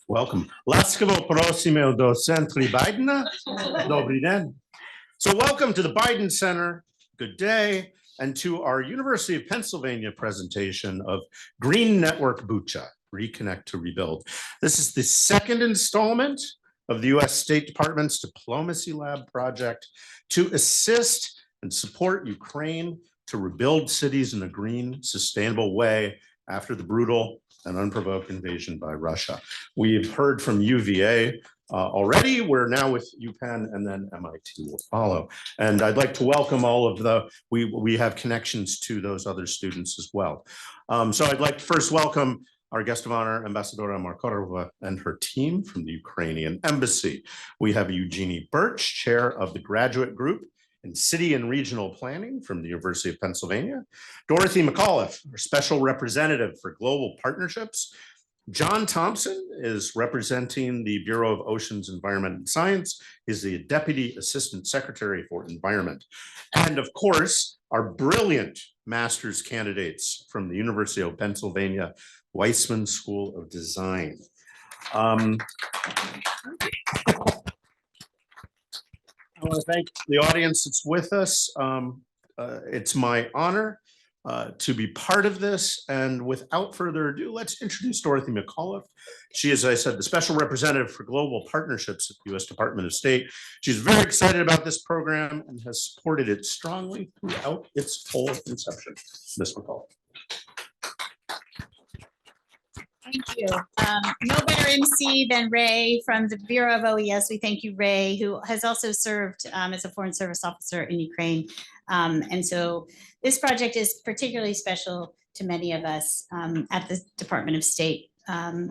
Welcome. Laskovo prosimo do Centri Biden. Dobrý den. So welcome to the Biden Center. Good day. And to our University of Pennsylvania presentation of Green Network Bucha, Reconnect to Rebuild. This is the second installment of the U.S. State Department's Diplomacy Lab project to assist and support Ukraine to rebuild cities in a green, sustainable way after the brutal and unprovoked invasion by Russia. We've heard from UVA already. We're now with UPenn, and then MIT will follow. And I'd like to welcome all of we have connections to those other students as well. So I'd like to first welcome our guest of honor, Ambassadora Markarova, and her team from the Ukrainian Embassy. We have Eugenie Birch, chair of the graduate group in City and Regional Planning from the University of Pennsylvania. Dorothy McAuliffe, our special representative for global partnerships. John Thompson is representing the Bureau of Oceans, Environment, and Science. He's the Deputy Assistant Secretary for Environment. And of course, our brilliant master's candidates from the University of Pennsylvania Weissman School of Design. I want to thank the audience that's with us. It's my honor to be part of this. And without further ado, let's introduce Dorothy McAuliffe. She is, as I said, the Special Representative for Global Partnerships at the U.S. Department of State. She's very excited about this program and has supported it strongly throughout its whole inception. Ms. McAuliffe. Thank you. No better MC than Ray from the Bureau of OES. We thank you, Ray, who has also served as a Foreign Service officer in Ukraine. And so this project is particularly special to many of us at the Department of State. I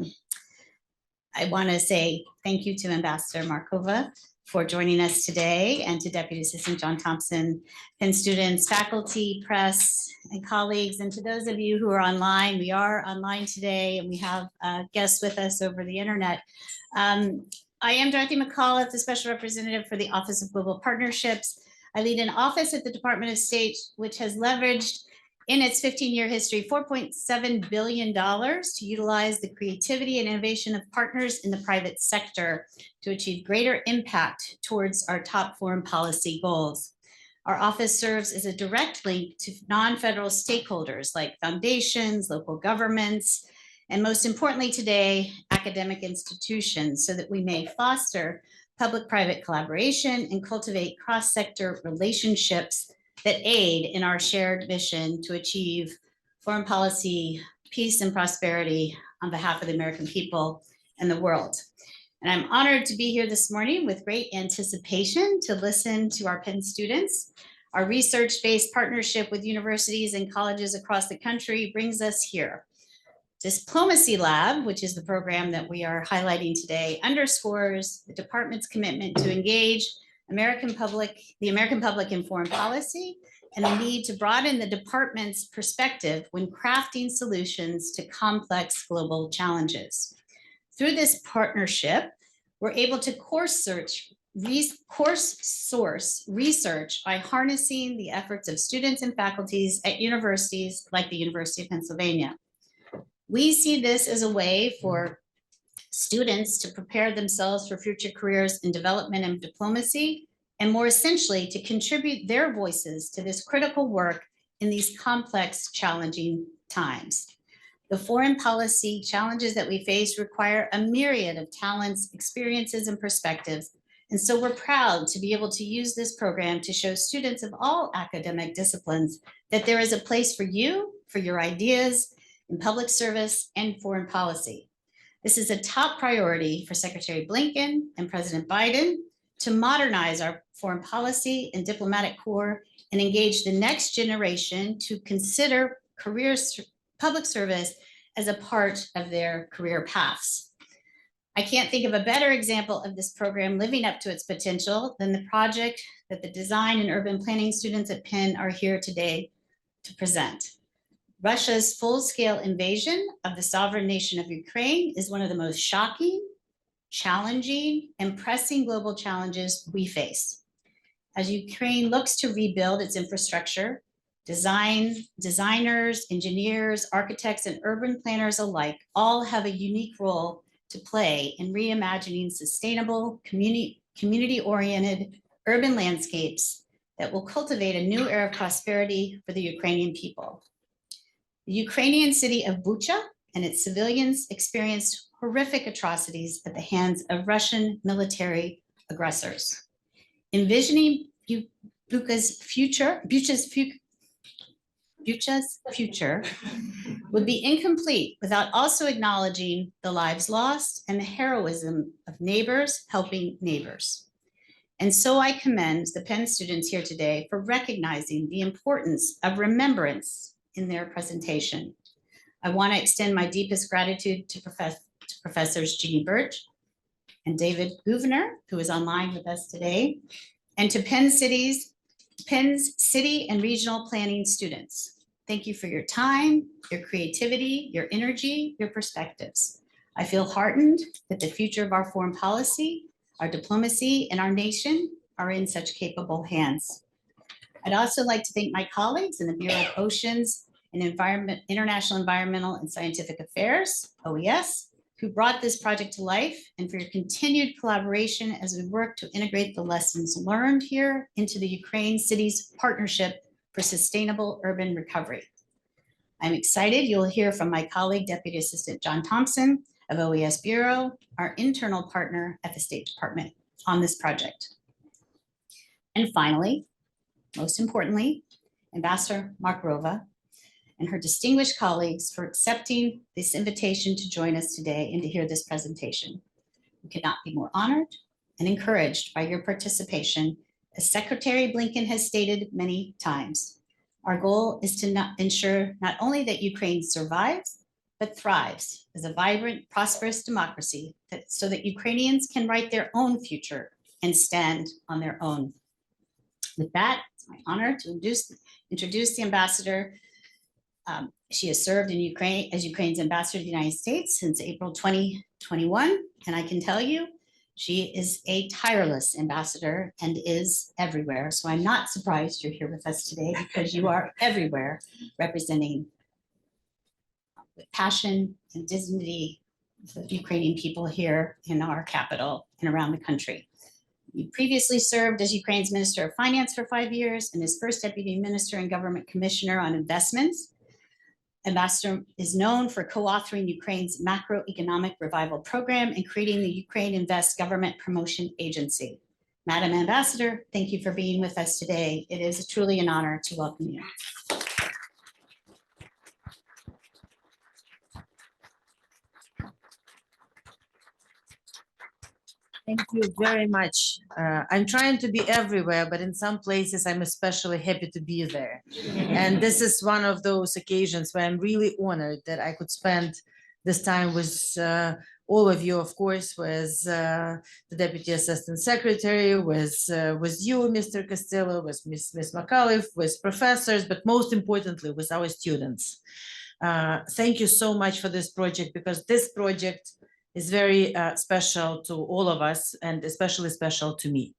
want to say thank you to Ambassador Markova for joining us today, and to Deputy Assistant John Thompson, and students, faculty, press, and colleagues, and to those of you who are online. We are online today, and we have guests with us over the internet. I am Dorothy McAuliffe, the Special Representative for the Office of Global Partnerships. I lead an office at the Department of State, which has leveraged in its 15-year history, $4.7 billion to utilize the creativity and innovation of partners in the private sector to achieve greater impact towards our top foreign policy goals. Our office serves as a direct link to non-federal stakeholders like foundations, local governments, and most importantly today, academic institutions, so that we may foster public-private collaboration and cultivate cross-sector relationships that aid in our shared mission to achieve foreign policy, peace, and prosperity on behalf of the American people and the world. And I'm honored to be here this morning with great anticipation to listen to our Penn students. Our research-based partnership with universities and colleges across the country brings us here. Diplomacy Lab, which is the program that we are highlighting today, underscores the department's commitment to engage the American public in foreign policy, and the need to broaden the department's perspective when crafting solutions to complex global challenges. Through this partnership, we're able to course source research by harnessing the efforts of students and faculties at universities like the University of Pennsylvania. We see this as a way for students to prepare themselves for future careers in development and diplomacy, and more essentially, to contribute their voices to this critical work in these complex, challenging times. The foreign policy challenges that we face require a myriad of talents, experiences, and perspectives. And so we're proud to be able to use this program to show students of all academic disciplines that there is a place for you, for your ideas, in public service and foreign policy. This is a top priority for Secretary Blinken and President Biden to modernize our foreign policy and diplomatic corps and engage the next generation to consider public service as a part of their career paths. I can't think of a better example of this program living up to its potential than the project that the design and urban planning students at Penn are here today to present. Russia's full-scale invasion of the sovereign nation of Ukraine is one of the most shocking, challenging, and pressing global challenges we face. As Ukraine looks to rebuild its infrastructure, designers, engineers, architects, and urban planners alike all have a unique role to play in reimagining sustainable, community-oriented urban landscapes that will cultivate a new era of prosperity for the Ukrainian people. The Ukrainian city of Bucha and its civilians experienced horrific atrocities at the hands of Russian military aggressors. Envisioning Bucha's future would be incomplete without also acknowledging the lives lost and the heroism of neighbors helping neighbors. And so I commend the Penn students here today for recognizing the importance of remembrance in their presentation. I want to extend my deepest gratitude to Professors Jeannie Birch and David Gouverneur, who is online with us today, and to Penn's city and regional planning students. Thank you for your time, your creativity, your energy, your perspectives. I feel heartened that the future of our foreign policy, our diplomacy, and our nation are in such capable hands. I'd also like to thank my colleagues in the Bureau of Oceans and International Environmental and Scientific Affairs, OES, who brought this project to life, and for your continued collaboration as we work to integrate the lessons learned here into the Ukraine Cities Partnership for Sustainable Urban Recovery. I'm excited you'll hear from my colleague, Deputy Assistant John Thompson of OES Bureau, our internal partner at the State Department on this project. And finally, most importantly, Ambassador Markarova and her distinguished colleagues for accepting this invitation to join us today and to hear this presentation. We could not be more honored and encouraged by your participation. As Secretary Blinken has stated many times, our goal is to ensure not only that Ukraine survives, but thrives as a vibrant, prosperous democracy so that Ukrainians can write their own future and stand on their own. With that, it's my honor to introduce the ambassador. She has served in Ukraine as Ukraine's ambassador to the United States since April 2021. And I can tell you, she is a tireless ambassador and is everywhere. So I'm not surprised you're here with us today because you are everywhere representing with passion and dignity the Ukrainian people here in our capital and around the country. You previously served as Ukraine's Minister of Finance for 5 years and as First Deputy Minister and Government Commissioner on Investments. Ambassador is known for co-authoring Ukraine's macroeconomic revival program and creating the Ukraine Invest Government Promotion Agency. Madam Ambassador, thank you for being with us today. It is truly an honor to welcome you. Thank you very much. I'm trying to be everywhere, but in some places I'm especially happy to be there. And this is one of those occasions where I'm really honored that I could spend this time with all of you, of course, with the Deputy Assistant Secretary, with you, Mr. Costello, with Ms. McAuliffe, with professors, but most importantly, with our students. Thank you so much for this project, because this project is very special to all of us, and especially special to me.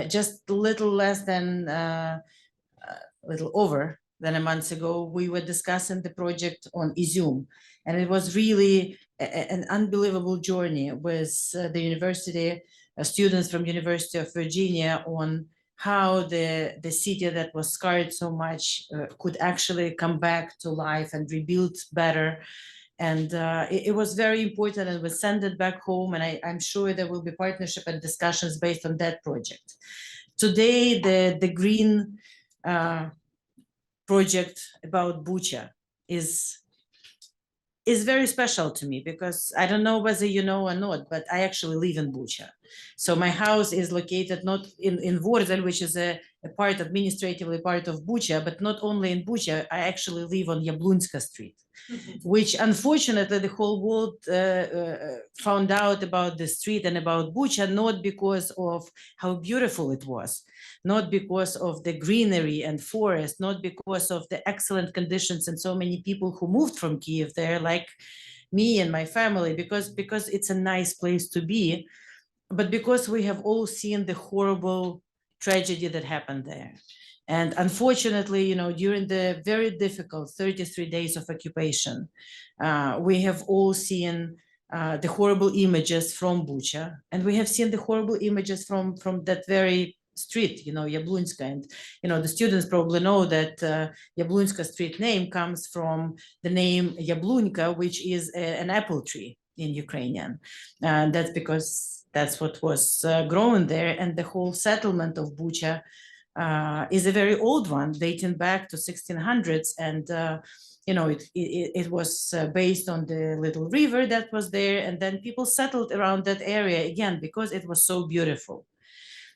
Just a little less than, little over than a month ago, we were discussing the project on Zoom, and it was really an unbelievable journey with the university, students from University of Virginia, on how the city that was scarred so much could actually come back to life and rebuild better. And it was very important, and we sent it back home, and I'm sure there will be partnership and discussions based on that project. Today, the green project about Bucha is very special to me, because I don't know whether you know or not, but I actually live in Bucha. So my house is located not in Vorzel, which is a part, administratively part of Bucha, but not only in Bucha, I actually live on Yablunska Street, which unfortunately the whole world found out about the street and about Bucha, not because of how beautiful it was, not because of the greenery and forest, not because of the excellent conditions and so many people who moved from Kiev there, like me and my family, because it's a nice place to be, but because we have all seen the horrible tragedy that happened there. And unfortunately, you know, during the very difficult 33 days of occupation, we have all seen the horrible images from Bucha, and we have seen the horrible images from that very street, Yablunska, and the students probably know that Yablunska street name comes from the name Yablunka, which is an apple tree in Ukrainian, and that's because that's what was grown there, and the whole settlement of Bucha is a very old one, dating back to 1600s, and it was based on the little river that was there, and then people settled around that area again because it was so beautiful.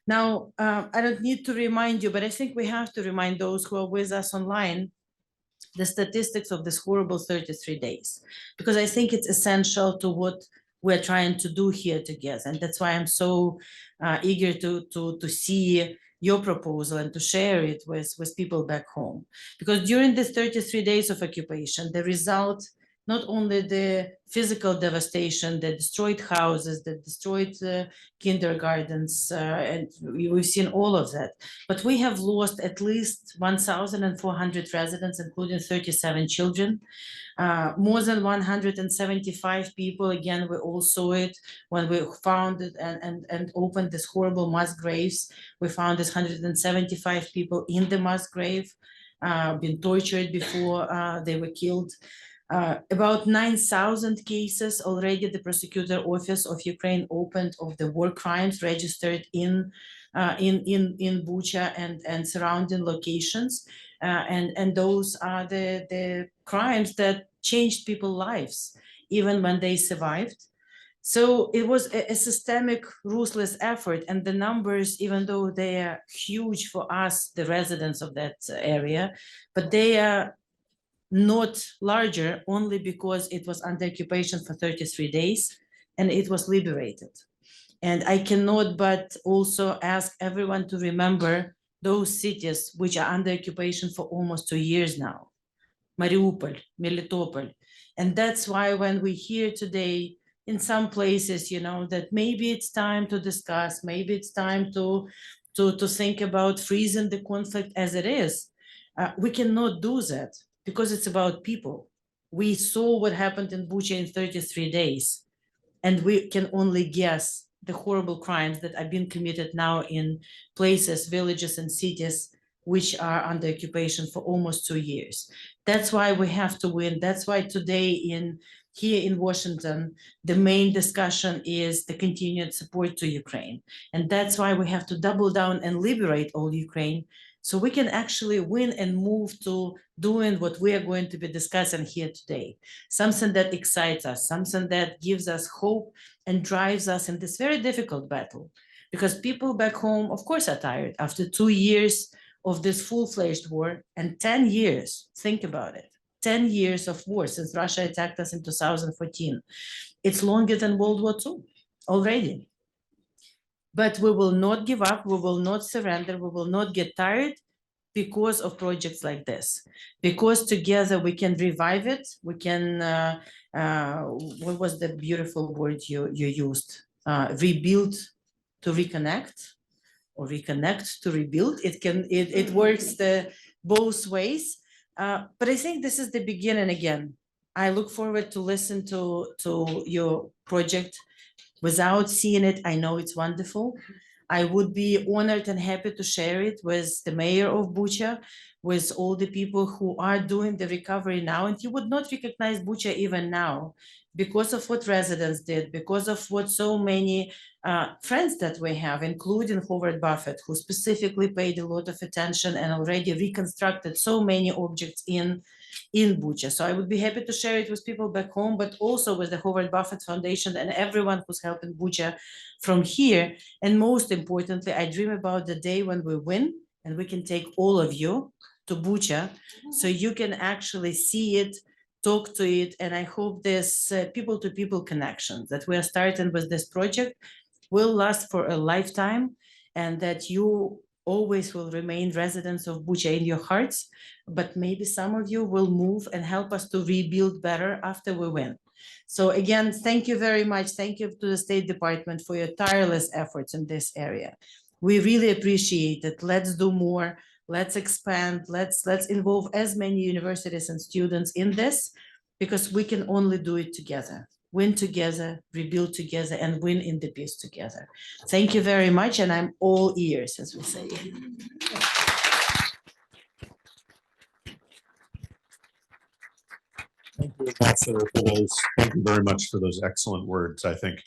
Now, I don't need to remind you, but I think we have to remind those who are with us online the statistics of this horrible 33 days, because I think it's essential to what we're trying to do here together. And that's why I'm so eager to see your proposal and to share it with people back home. Because during this 33 days of occupation, the result, not only the physical devastation that destroyed houses, that destroyed kindergartens, and we've seen all of that, but we have lost at least 1,400 residents, including 37 children. More than 175 people, again, we all saw it when we found it and opened this horrible mass graves. We found this 175 people in the mass grave, been tortured before they were killed. About 9,000 cases already the prosecutor office of Ukraine opened of the war crimes registered in Bucha and surrounding locations. And those are the crimes that changed people's lives, even when they survived. So it was a systemic, ruthless effort, and the numbers, even though they are huge for us, the residents of that area, but they are not larger only because it was under occupation for 33 days and it was liberated. And I cannot but also ask everyone to remember those cities which are under occupation for almost 2 years now. Mariupol, Melitopol. And that's why when we hear today in some places, that maybe it's time to discuss, maybe it's time to think about freezing the conflict as it is, we cannot do that because it's about people. We saw what happened in Bucha in 33 days, and we can only guess the horrible crimes that are being committed now in places, villages, and cities which are under occupation for almost 2 years. That's why we have to win. That's why today here in Washington, the main discussion is the continued support to Ukraine. And that's why we have to double down and liberate all Ukraine, so we can actually win and move to doing what we are going to be discussing here today. Something that excites us, something that gives us hope and drives us in this very difficult battle. Because people back home, of course, are tired after 2 years of this full-fledged war and 10 years, think about it, 10 years of war since Russia attacked us in 2014. It's longer than World War II already. But we will not give up, we will not surrender, we will not get tired because of projects like this. Because together we can revive it, we can, what was the beautiful word you used? Rebuild to reconnect, or reconnect to rebuild. It works both ways. But I think this is the beginning again. I look forward to listen to your project. Without seeing it, I know it's wonderful. I would be honored and happy to share it with the mayor of Bucha, with all the people who are doing the recovery now. And you would not recognize Bucha even now because of what residents did, because of what so many friends that we have, including Howard Buffett, who specifically paid a lot of attention and already reconstructed so many objects in Bucha. So I would be happy to share it with people back home, but also with the Howard Buffett Foundation and everyone who's helping Bucha from here. And most importantly, I dream about the day when we win and we can take all of you to Bucha so you can actually see it, talk to it. And I hope this people-to-people connection that we are starting with this project will last for a lifetime, and that you always will remain residents of Bucha in your hearts, but maybe some of you will move and help us to rebuild better after we win. So again, thank you very much. Thank you to the State Department for your tireless efforts in this area. We really appreciate it. Let's do more. Let's expand. Let's involve as many universities and students in this, because we can only do it together. win together, rebuild together, and win in the peace together. Thank you very much, and I'm all ears, as we say. Thank you, Ambassador, for those. Thank you very much for those excellent words. I think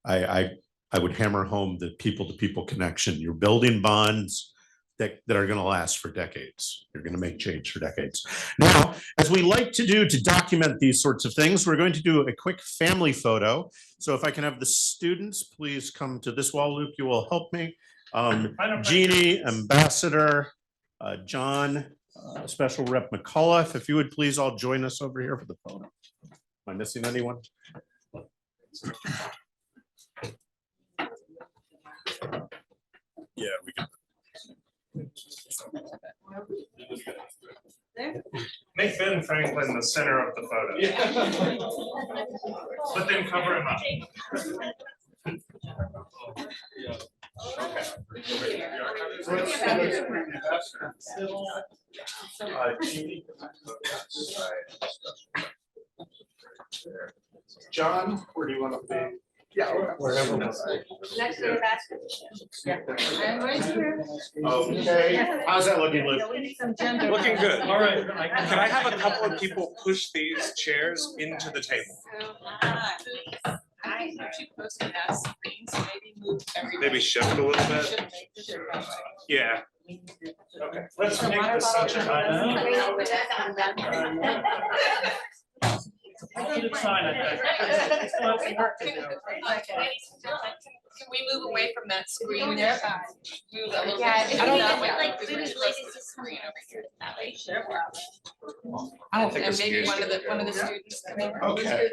I would hammer home the people-to-people connection. You're building bonds that are going to last for decades. You're going to make change for decades. Now, as we like to do to document these sorts of things, we're going to do a quick family photo. So if I can have the students, please come to this wall. Luke, you will help me. Jeannie, Ambassador, John, Special Rep McCullough, if you would please all join us over here for the photo. Am I missing anyone? Yeah, we can. Make Ben Franklin the center of the photo. But then cover him up. John, where do you want to be? Yeah, wherever. Next to the basket. I'm right here. Okay, how's that looking, Luke? Looking good. All right. Can I have a couple of people push these chairs into the table? I actually posted that screen, so maybe move everything. Maybe shift a little bit. Yeah. Okay. Let's make this such a Can we move away from that screen there? Move a little Yeah, bit. I don't know. Like, the screen over here. That way. I don't think And it's maybe huge. one of the students come over. Okay,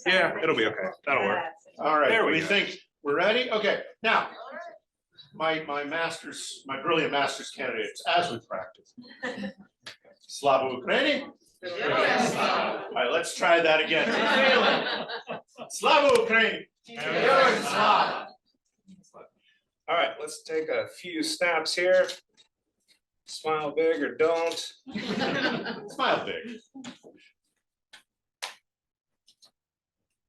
Yeah, it'll be okay. That'll work. all right, There we we go. think we're ready? Okay, now, my brilliant master's candidates, as we practice. Slava Ukraini? All right, let's try that again. Slava Ukraini. All right, let's take a few snaps here. Smile big or don't. Smile big.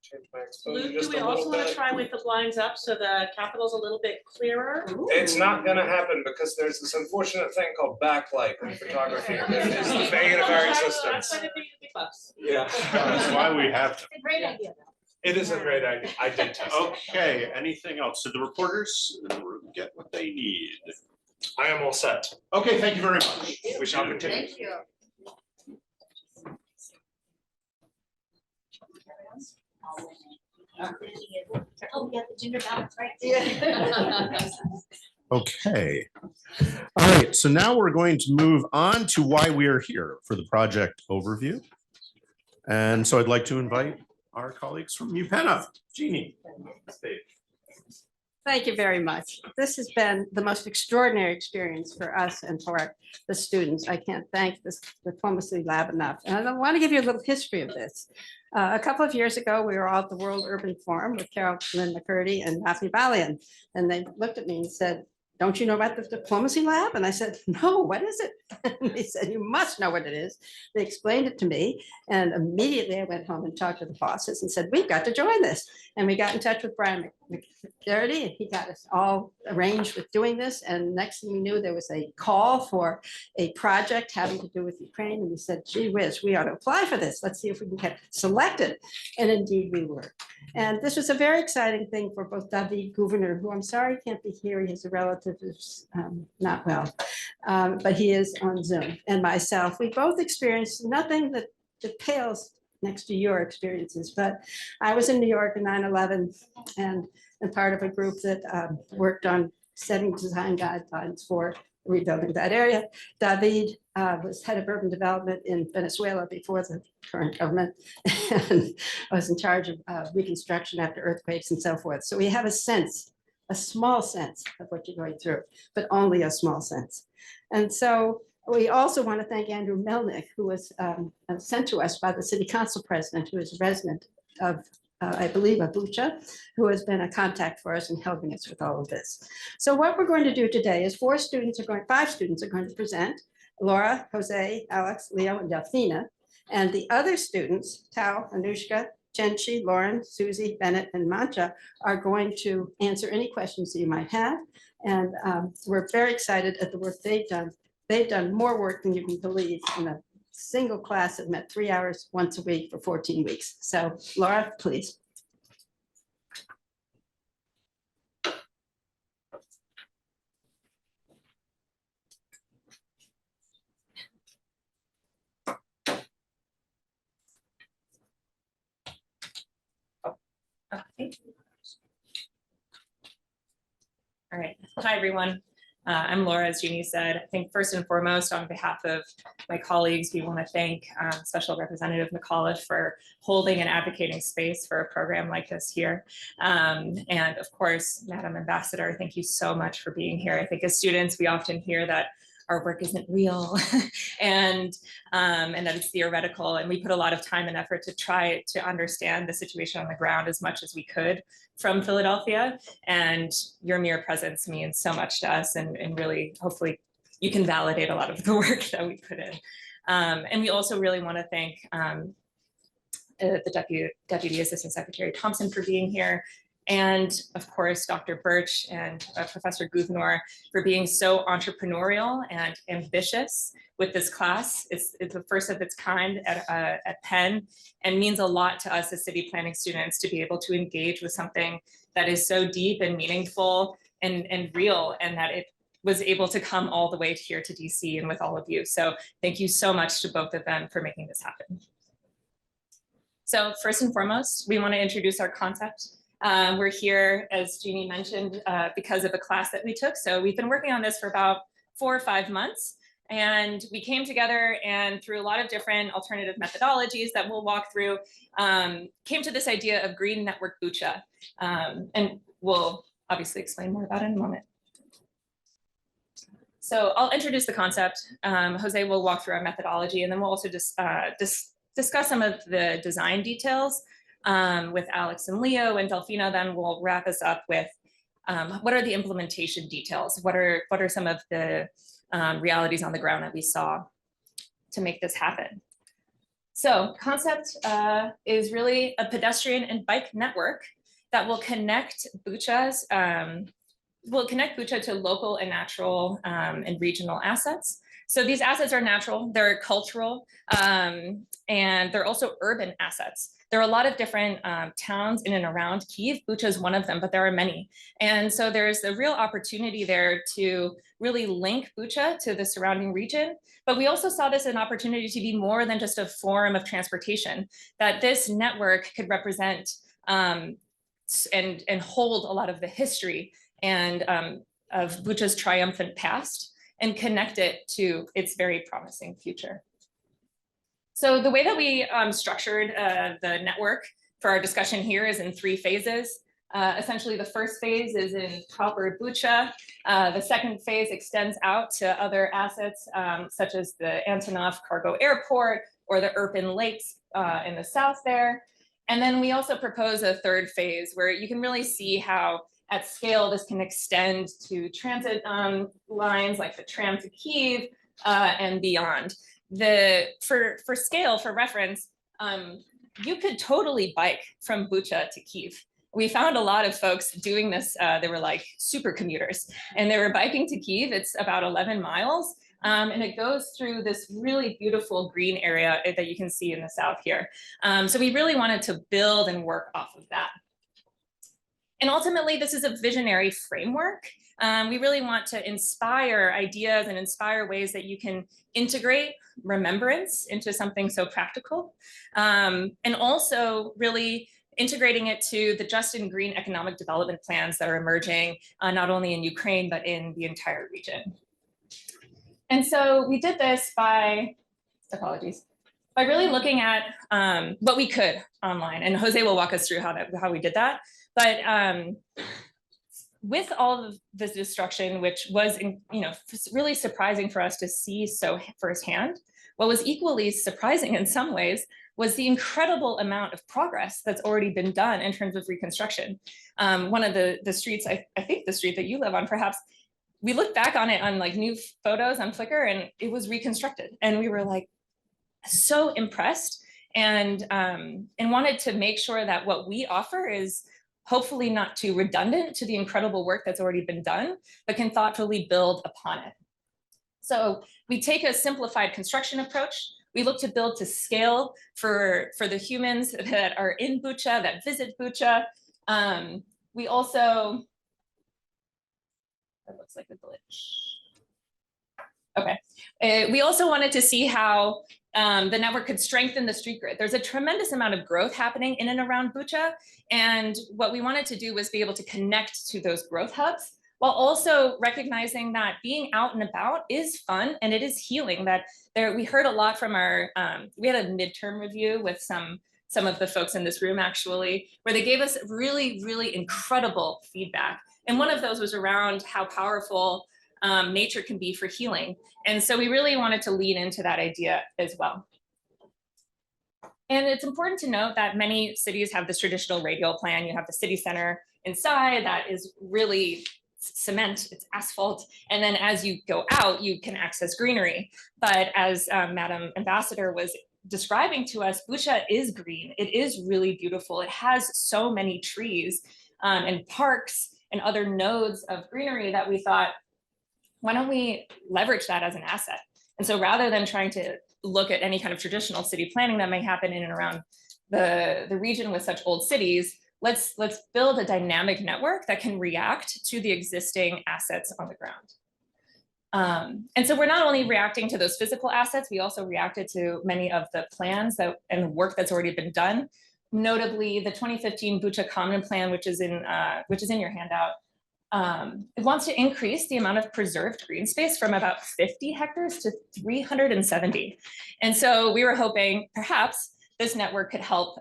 Change my exposure Luke, do just we a also little want to bit. try with the blinds up so the capital's a little bit clearer? It's not gonna happen because there's this unfortunate thing called backlight in photography. It is the bane of our existence. That's why they pay the big bucks. Yeah. That's why we have to. It's a great idea. It is a great idea. I did test it. Okay, anything else? Did the reporters get what they need? I am all set. Okay, thank you very much. We shall continue. Thank you. Oh, we got the gender balance, right? Okay. All right, so now we're going to move on to why we are here for the project overview. And so I'd like to invite our colleagues from UPenna, Jeannie. Stage. Thank you very much. This has been the most extraordinary experience for us and for the students. I can't thank the Diplomacy Lab enough. And I want to give you a little history of this. A couple of years ago, we were all at the World Urban Forum with Carol Lynn McCurdy and Daphne Balian. And they looked at me and said, "Don't you know about the Diplomacy Lab?" And I said, "No, what is it?" And they said, "You must know what it is." They explained it to me. And immediately I went home and talked to the bosses and said, "We've got to join this." And we got in touch with Brian McCarty, and he got us all arranged with doing this. And next thing we knew, there was a call for a project having to do with Ukraine. And we said, "Gee whiz, we ought to apply for this. Let's see if we can get selected." And indeed we were. And this was a very exciting thing for both David Gouverneur, who I'm sorry can't be here. He has a relative who's not well, but he is on Zoom, and myself. We both experienced nothing that pales next to your experiences, but I was in New York in 9/11 and part of a group that worked on setting design guidelines for rebuilding that area. David was head of urban development in Venezuela before the current government and was in charge of reconstruction after earthquakes and so forth. So we have a sense, a small sense of what you're going through, but only a small sense. And so we also want to thank Andrew Melnick, who was sent to us by the city council president, who is a resident of I believe, of Bucha, who has been a contact for us in helping us with all of this. So what we're going to do today is 5 students are going to present: Laura, Jose, Alex, Leo, and Delphina. And the other students, Tao, Anushka, Chenchi, Lauren, Susie, Bennett, and Mancha are going to answer any questions that you might have. And we're very excited at the work they've done. They've done more work than you can believe in a single class that met 3 hours once a week for 14 weeks. So Laura, please. Okay. All right. Hi, everyone. I'm Laura, as Jeannie said. I think first and foremost, on behalf of my colleagues, we want to thank Special Representative McAuliffe for holding and advocating space for a program like this here. And of course, Madam Ambassador, thank you so much for being here. I think as students, we often hear that our work isn't real and that it's theoretical. And we put a lot of time and effort to try to understand the situation on the ground as much as we could from Philadelphia. And your mere presence means so much to us, and really, hopefully, you can validate a lot of the work that we put in. And we also really want to thank the Deputy Assistant Secretary Thompson for being here. And of course, Dr. Birch and Professor Guthnor for being so entrepreneurial and ambitious with this class. It's the first of its kind at Penn, and means a lot to us as city planning students to be able to engage with something that is so deep and meaningful and real, and that it was able to come all the way here to DC and with all of you. So thank you so much to both of them for making this happen. So first and foremost, we want to introduce our concept. We're here, as Jeannie mentioned, because of a class that we took. So we've been working on this for about 4 or 5 months. And we came together and through a lot of different alternative methodologies that we'll walk through, came to this idea of Green Network Bucha. And we'll obviously explain more about it in a moment. So I'll introduce the concept. Jose will walk through our methodology, and then we'll also just discuss some of the design details with Alex and Leo, and Delfino then will wrap us up with what are the implementation details? What are some of the realities on the ground that we saw to make this happen? So concept is really a pedestrian and bike network that will connect Bucha to local and natural and regional assets. So these assets are natural, they're cultural, and they're also urban assets. There are a lot of different towns in and around Kyiv. Bucha is one of them, but there are many. And so there's a real opportunity there to really link Bucha to the surrounding region. But we also saw this as an opportunity to be more than just a form of transportation, that this network could represent and hold a lot of the history and of Bucha's triumphant past and connect it to its very promising future. So the way that we structured the network for our discussion here is in 3 phases. Essentially, the first phase is in proper Bucha. The second phase extends out to other assets, such as the Antonov Cargo Airport or the Irpin Lakes in the south there. And then we also propose a third phase where you can really see how at scale this can extend to transit lines like the tram to Kyiv and beyond. For scale, for reference, you could totally bike from Bucha to Kyiv. We found a lot of folks doing this. They were like super commuters, and they were biking to Kyiv. It's about 11 miles, and it goes through this really beautiful green area that you can see in the south here. So we really wanted to build and work off of that. And ultimately, this is a visionary framework. We really want to inspire ideas and inspire ways that you can integrate remembrance into something so practical. And also really integrating it to the just and green economic development plans that are emerging, not only in Ukraine, but in the entire region. And so we did this by, apologies, by really looking at what we could online. And Jose will walk us through how we did that. But with all of this destruction, which was really surprising for us to see so firsthand, what was equally surprising in some ways was the incredible amount of progress that's already been done in terms of reconstruction. One of the streets, I think the street that you live on perhaps, we looked back on it on like new photos on Flickr and it was reconstructed. And we were like so impressed and wanted to make sure that what we offer is hopefully not too redundant to the incredible work that's already been done, but can thoughtfully build upon it. So we take a simplified construction approach. We look to build to scale for the humans that are in Bucha, that visit Bucha. We also, that looks like a glitch. Okay, we also wanted to see how the network could strengthen the street grid. There's a tremendous amount of growth happening in and around Bucha. And what we wanted to do was be able to connect to those growth hubs while also recognizing that being out and about is fun and it is healing. That we heard a lot from our, we had a midterm review with some of the folks in this room actually, where they gave us really, really incredible feedback. And one of those was around how powerful nature can be for healing. And so we really wanted to lean into that idea as well. And it's important to note that many cities have this traditional radial plan. You have the city center inside that is really cement, it's asphalt. And then as you go out, you can access greenery. But as Madam Ambassador was describing to us, Bucha is green. It is really beautiful. It has so many trees and parks and other nodes of greenery that we thought, why don't we leverage that as an asset? And so rather than trying to look at any kind of traditional city planning that may happen in and around the region with such old cities, let's build a dynamic network that can react to the existing assets on the ground. And so we're not only reacting to those physical assets, we also reacted to many of the plans and work that's already been done. Notably, the 2015 Bucha Common Plan, which is in your handout, it wants to increase the amount of preserved green space from about 50 hectares to 370. And so we were hoping perhaps this network could help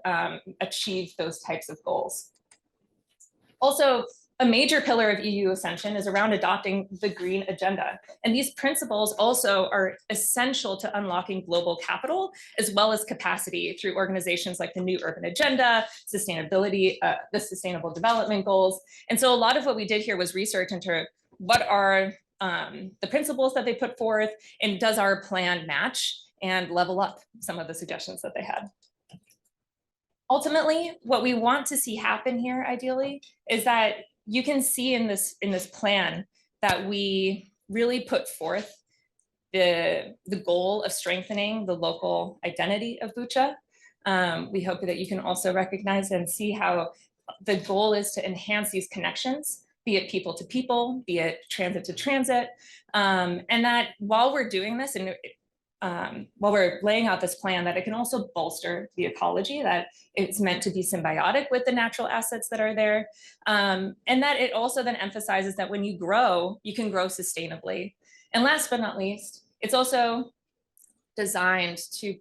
achieve those types of goals. Also, a major pillar of EU ascension is around adopting the green agenda. And these principles also are essential to unlocking global capital, as well as capacity through organizations like the New Urban Agenda, sustainability, the Sustainable Development Goals. And so a lot of what we did here was research into what are the principles that they put forth, and does our plan match and level up some of the suggestions that they had. Ultimately, what we want to see happen here, ideally, is that you can see in this plan that we really put forth the goal of strengthening the local identity of Bucha. We hope that you can also recognize and see how the goal is to enhance these connections, be it people to people, be it transit to transit, and that while we're doing this and while we're laying out this plan, that it can also bolster the ecology, that it's meant to be symbiotic with the natural assets that are there. And that it also then emphasizes that when you grow, you can grow sustainably. And last but not least, it's also designed to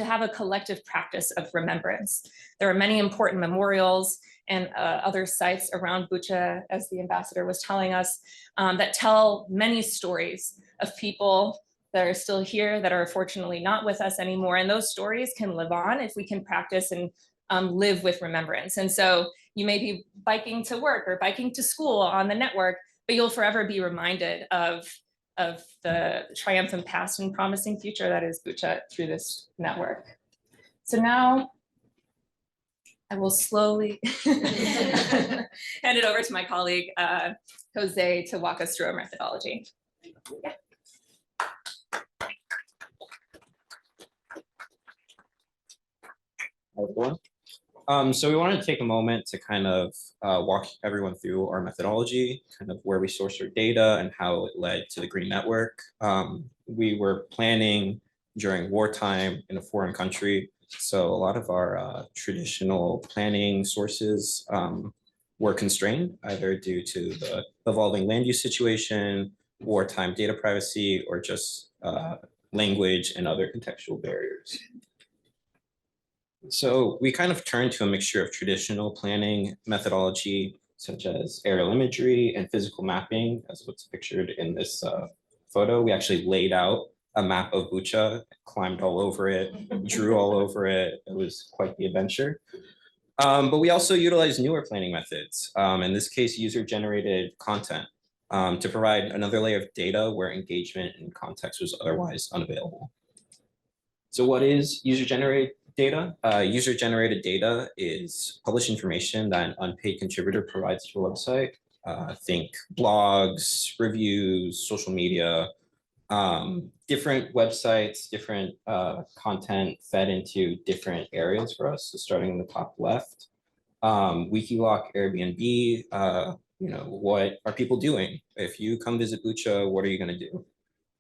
have a collective practice of remembrance. There are many important memorials and other sites around Bucha, as the ambassador was telling us, that tell many stories of people that are still here, that are fortunately not with us anymore. And those stories can live on if we can practice and live with remembrance. And so you may be biking to work or biking to school on the network, but you'll forever be reminded of the triumphant past and promising future that is Bucha through this network. So now I will slowly hand it over to my colleague, Jose, to walk us through our methodology. Yeah. Hi, everyone. So we wanted to take a moment to kind of walk everyone through our methodology, kind of where we source our data and how it led to the Green Network. We were planning during wartime in a foreign country, so a lot of our traditional planning sources were constrained, either due to the evolving land use situation, wartime data privacy, or just language and other contextual barriers. So we kind of turned to a mixture of traditional planning methodology, such as aerial imagery and physical mapping, as what's pictured in this photo. We actually laid out a map of Bucha, climbed all over it, drew all over it. It was quite the adventure. But we also utilized newer planning methods, in this case, user-generated content, to provide another layer of data where engagement and context was otherwise unavailable. So what is user-generated data. User-generated data is published information that an unpaid contributor provides to a website. Think blogs, reviews, social media, different websites, different content fed into different areas for us. So starting in the top left, Wikiloc, Airbnb, what are people doing? If you come visit Bucha, what are you going to do?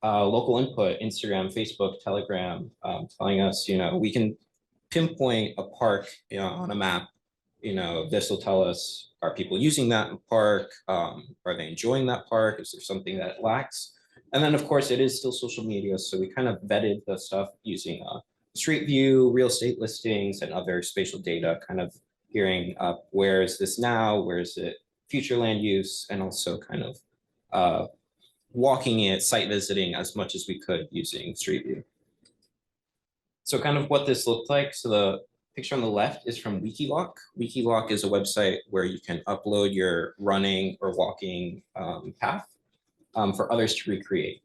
Local input, Instagram, Facebook, Telegram, telling us, we can pinpoint a park on a map. This will tell us, are people using that park? Are they enjoying that park? Is there something that it lacks? And then, of course, it is still social media. So we kind of vetted the stuff using Street View, real estate listings, and other spatial data, kind of hearing where is this now? Where is it future land use? And also kind of walking it, site visiting as much as we could using Street View. So kind of what this looked like. So the picture on the left is from Wikiloc. Wikiloc is a website where you can upload your running or walking path for others to recreate.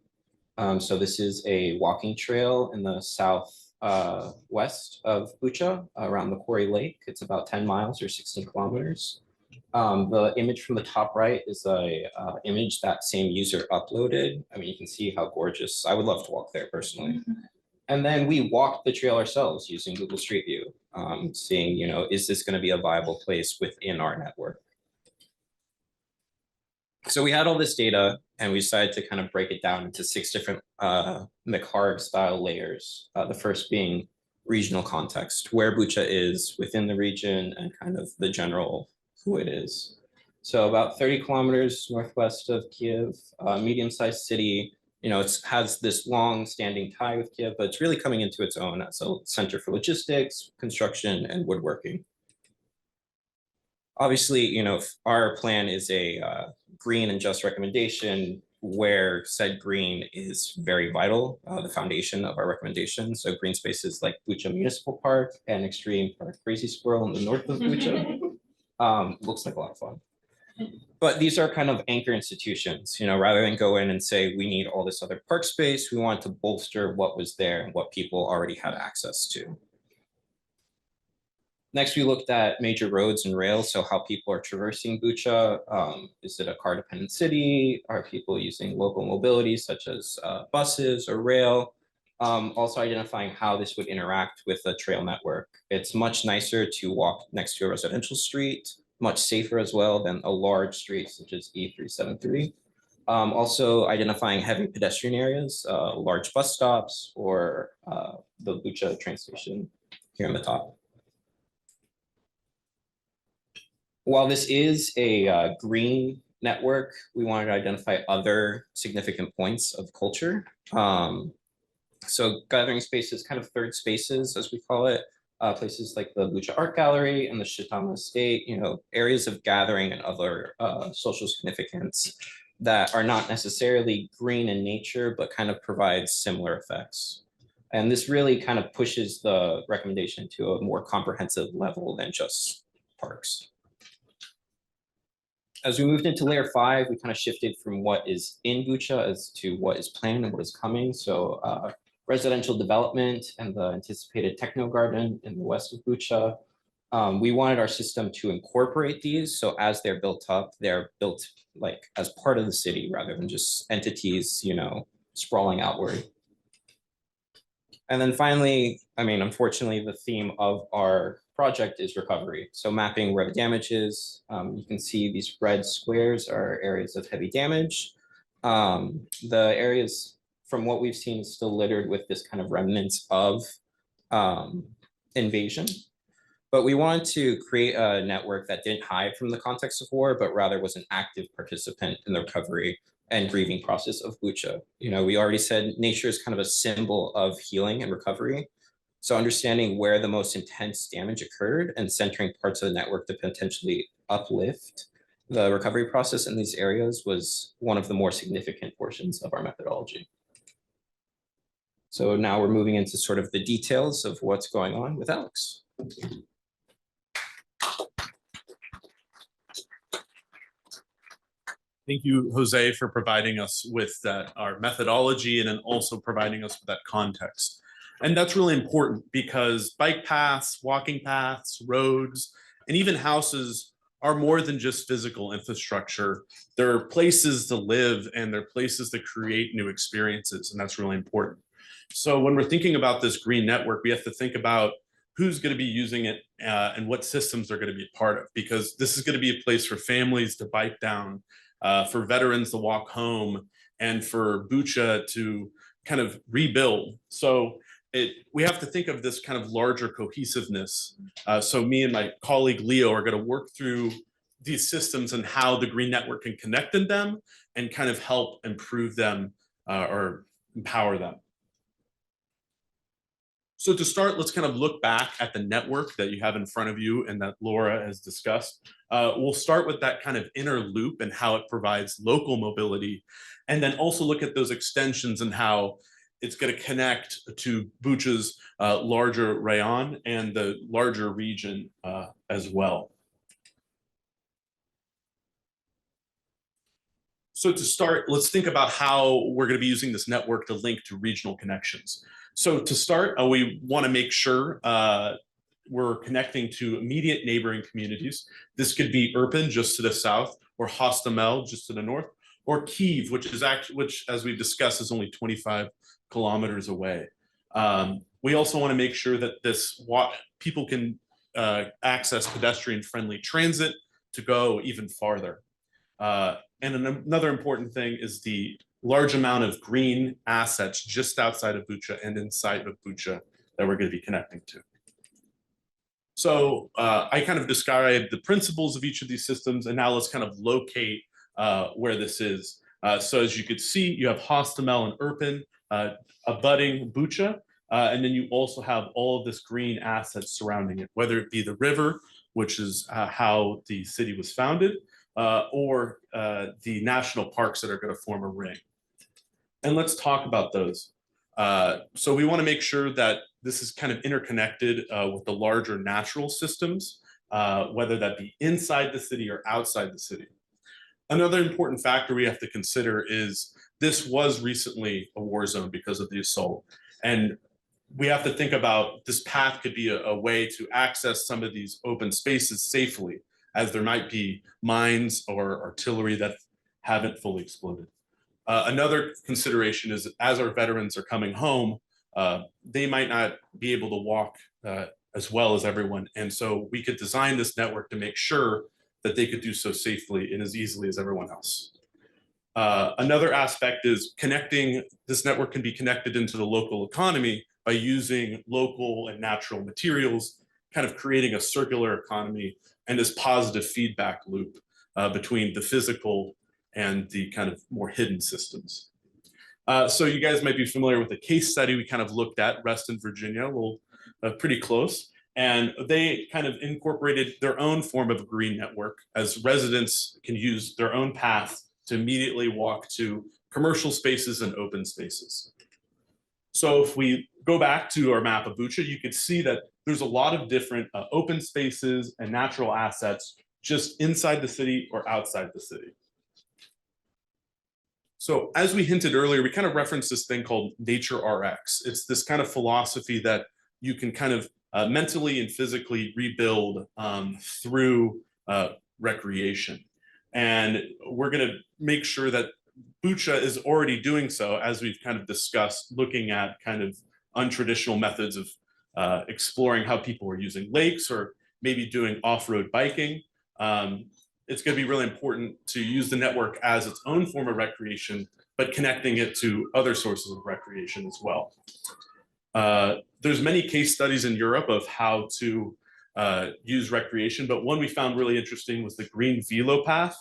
So this is a walking trail in the south west of Bucha around the Quarry Lake. It's about 10 miles or 16 kilometers. The image from the top right is a image that same user uploaded. I mean, you can see how gorgeous. I would love to walk there personally. And then we walked the trail ourselves using Google Street View, seeing, is this going to be a viable place within our network? So we had all this data and we decided to kind of break it down into 6 different McHarg style layers. The first being regional context, where Bucha is within the region and kind of the general who it is. So about 30 kilometers northwest of Kiev, medium-sized city. It has this long-standing tie with Kiev, but it's really coming into its own as a center for logistics, construction, and woodworking. Obviously, our plan is a green and just recommendation where said green is very vital, the foundation of our recommendation. So green spaces like Bucha Municipal Park and Extreme Park Crazy Squirrel in the north of Bucha looks like a lot of fun. But these are kind of anchor institutions, rather than go in and say, we need all this other park space, we want to bolster what was there and what people already had access to. Next, we looked at major roads and rails. So how people are traversing Bucha. Is it a car dependent city? Are people using local mobility such as buses or rail? Also identifying how this would interact with a trail network. It's much nicer to walk next to a residential street, much safer as well than a large street such as E373. Also identifying heavy pedestrian areas, large bus stops, or the Bucha train station here on the top. While this is a green network, we wanted to identify other significant points of culture. So gathering spaces, kind of third spaces, as we call it, places like the Bucha Art Gallery and the Shitama Estate, areas of gathering and other social significance that are not necessarily green in nature, but kind of provide similar effects. And this really kind of pushes the recommendation to a more comprehensive level than just parks. As we moved into layer 5, we kind of shifted from what is in Bucha as to what is planned and what is coming. So residential development and the anticipated techno garden in the west of Bucha. We wanted our system to incorporate these. So as they're built up, they're built like as part of the city rather than just entities, sprawling outward. And then finally, unfortunately, the theme of our project is recovery. So mapping where the damage is. You can see these red squares are areas of heavy damage. The areas, from what we've seen, is still littered with this kind of remnants of invasion. But we wanted to create a network that didn't hide from the context of war, but rather was an active participant in the recovery and grieving process of Bucha. We already said nature is kind of a symbol of healing and recovery. So understanding where the most intense damage occurred and centering parts of the network to potentially uplift the recovery process in these areas was one of the more significant portions of our methodology. So now we're moving into sort of the details of what's going on with Alex. Thank you, Jose, for providing us with our methodology and then also providing us with that context. And that's really important because bike paths, walking paths, roads, and even houses are more than just physical infrastructure. They're places to live and they're places to create new experiences, and that's really important. So when we're thinking about this green network, we have to think about who's going to be using it and what systems they're going to be a part of, because this is going to be a place for families to bike down, for veterans to walk home, and for Bucha to kind of rebuild. So we have to think of this kind of larger cohesiveness. So me and my colleague Leo are going to work through these systems and how the green network can connect in them and kind of help improve them or empower them. So to start, let's kind of look back at the network that you have in front of you and that Laura has discussed. We'll start with that kind of inner loop and how it provides local mobility, and then also look at those extensions and how it's going to connect to Bucha's larger rayon and the larger region as well. So to start, let's think about how we're going to be using this network to link to regional connections. So to start, we want to make sure we're connecting to immediate neighboring communities. This could be Irpin, just to the south, or Hostomel, just to the north, or Kiev, which as we've discussed, is only 25 kilometers away. We also want to make sure that people can access pedestrian-friendly transit to go even farther. And another important thing is the large amount of green assets just outside of Bucha and inside of Bucha that we're going to be connecting to. So I kind of described the principles of each of these systems, and now let's kind of locate where this is. So as you could see, you have Hostomel and Irpin abutting Bucha, and then you also have all of this green assets surrounding it, whether it be the river, which is how the city was founded, or the national parks that are going to form a ring. And let's talk about those. So we want to make sure that this is kind of interconnected with the larger natural systems, whether that be inside the city or outside the city. Another important factor we have to consider is this was recently a war zone because of the assault. And we have to think about this path could be a way to access some of these open spaces safely, as there might be mines or artillery that haven't fully exploded. Another consideration is as our veterans are coming home, they might not be able to walk as well as everyone. And so we could design this network to make sure that they could do so safely and as easily as everyone else. Another aspect is this network can be connected into the local economy by using local and natural materials, kind of creating a circular economy and this positive feedback loop between the physical and the kind of more hidden systems. So you guys might be familiar with the case study we kind of looked at, Reston, Virginia, pretty close. And they kind of incorporated their own form of a green network, as residents can use their own path to immediately walk to commercial spaces and open spaces. So if we go back to our map of Bucha, you could see that there's a lot of different open spaces and natural assets just inside the city or outside the city. So as we hinted earlier, we kind of referenced this thing called Nature RX. It's this kind of philosophy that you can kind of mentally and physically rebuild through recreation. And we're going to make sure that Bucha is already doing so, as we've kind of discussed, looking at kind of untraditional methods of exploring how people are using lakes or maybe doing off-road biking. It's going to be really important to use the network as its own form of recreation, but connecting it to other sources of recreation as well. There's many case studies in Europe of how to use recreation, but one we found really interesting was the Green Velo Path,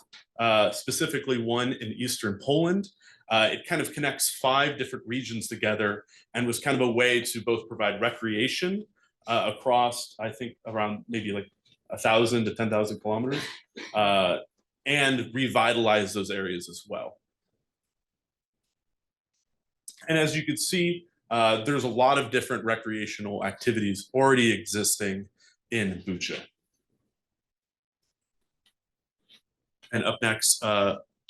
specifically one in eastern Poland. It kind of connects 5 different regions together and was kind of a way to both provide recreation across, I think, around maybe like 1,000 to 10,000 kilometers, and revitalize those areas as well. And as you can see, there's a lot of different recreational activities already existing in Bucha. And up next,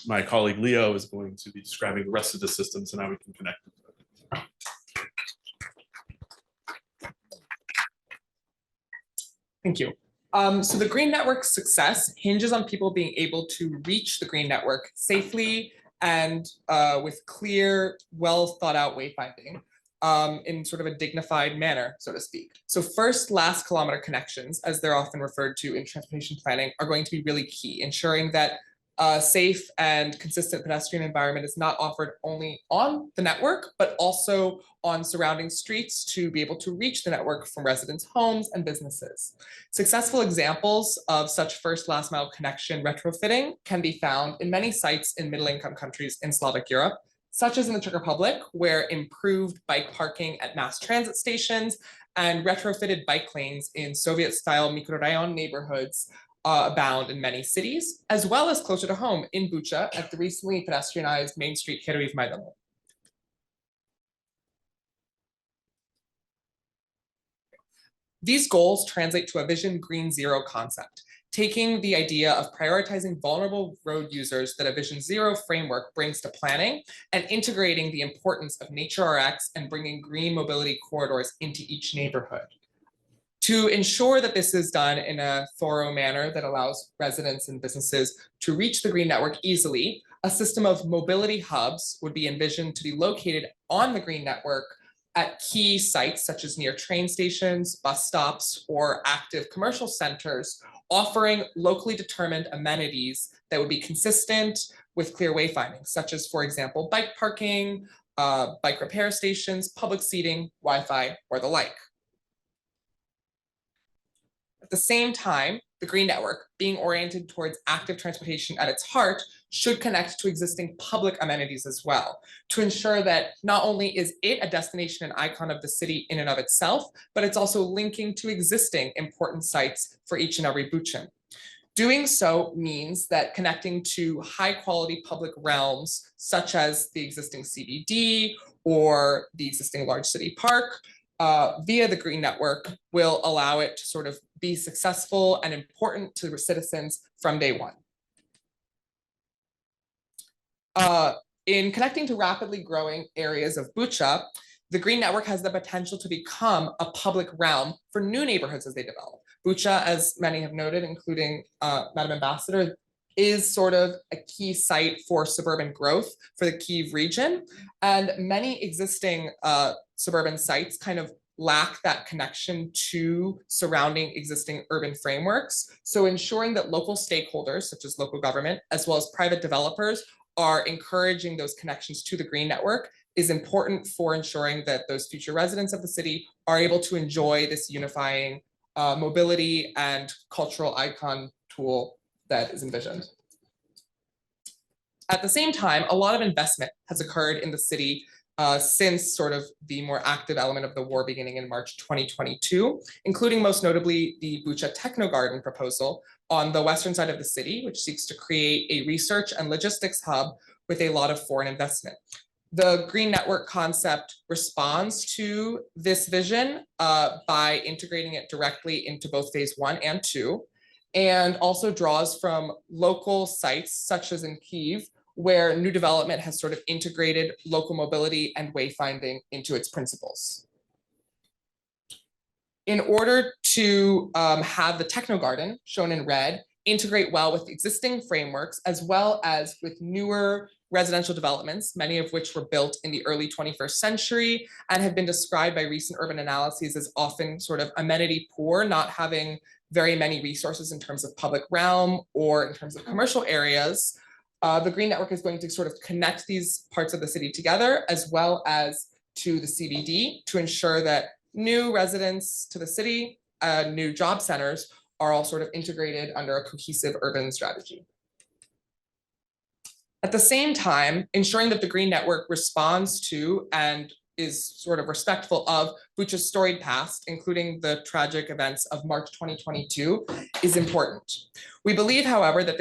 my colleague Leo is going to be describing the rest of the systems and how we can connect them. Thank you. So the Green Network's success hinges on people being able to reach the Green Network safely and with clear, well thought out wayfinding in sort of a dignified manner, so to speak. So first, last kilometer connections, as they're often referred to in transportation planning, are going to be really key, ensuring that a safe and consistent pedestrian environment is not offered only on the network, but also on surrounding streets to be able to reach the network from residents' homes and businesses. Successful examples of such first last mile connection retrofitting can be found in many sites in middle income countries in Slavic Europe, such as in the Czech Republic, where improved bike parking at mass transit stations and retrofitted bike lanes in Soviet-style mikrorayon neighborhoods abound in many cities, as well as closer to home in Bucha at the recently pedestrianized Main Street Heroiv Maidanu. These goals translate to a Vision Green Zero concept, taking the idea of prioritizing vulnerable road users that a Vision Zero framework brings to planning and integrating the importance of Nature RX and bringing green mobility corridors into each neighborhood. To ensure that this is done in a thorough manner that allows residents and businesses to reach the Green Network easily, a system of mobility hubs would be envisioned to be located on the Green Network at key sites such as near train stations, bus stops, or active commercial centers, offering locally determined amenities that would be consistent with clear wayfinding, such as, for example, bike parking, bike repair stations, public seating, Wi-Fi, or the like. At the same time, the Green Network, being oriented towards active transportation at its heart, should connect to existing public amenities as well, to ensure that not only is it a destination and icon of the city in and of itself, but it's also linking to existing important sites for each and every Buchan. Doing so means that connecting to high quality public realms, such as the existing CBD or the existing large city park, via the Green Network will allow it to sort of be successful and important to the citizens from day one. In connecting to rapidly growing areas of Bucha, the Green Network has the potential to become a public realm for new neighborhoods as they develop. Bucha, as many have noted, including Madam Ambassador, is sort of a key site for suburban growth for the Kyiv region. And many existing suburban sites kind of lack that connection to surrounding existing urban frameworks. So ensuring that local stakeholders, such as local government, as well as private developers, are encouraging those connections to the Green Network is important for ensuring that those future residents of the city are able to enjoy this unifying mobility and cultural icon tool that is envisioned. At the same time, a lot of investment has occurred in the city since sort of the more active element of the war beginning in March 2022, including most notably the Bucha Techno Garden proposal on the western side of the city, which seeks to create a research and logistics hub with a lot of foreign investment. The Green Network concept responds to this vision by integrating it directly into both phase 1 and 2, and also draws from local sites such as in Kyiv, where new development has sort of integrated local mobility and wayfinding into its principles. In order to have the Techno Garden, shown in red, integrate well with existing frameworks, as well as with newer residential developments, many of which were built in the early 21st century and have been described by recent urban analyses as often sort of amenity poor, not having very many resources in terms of public realm or in terms of commercial areas. The Green Network is going to sort of connect these parts of the city together, as well as to the CBD, to ensure that new residents to the city, new job centers are all sort of integrated under a cohesive urban strategy. At the same time, ensuring that the Green Network responds to and is sort of respectful of Bucha's storied past, including the tragic events of March 2022, is important. We believe, however, that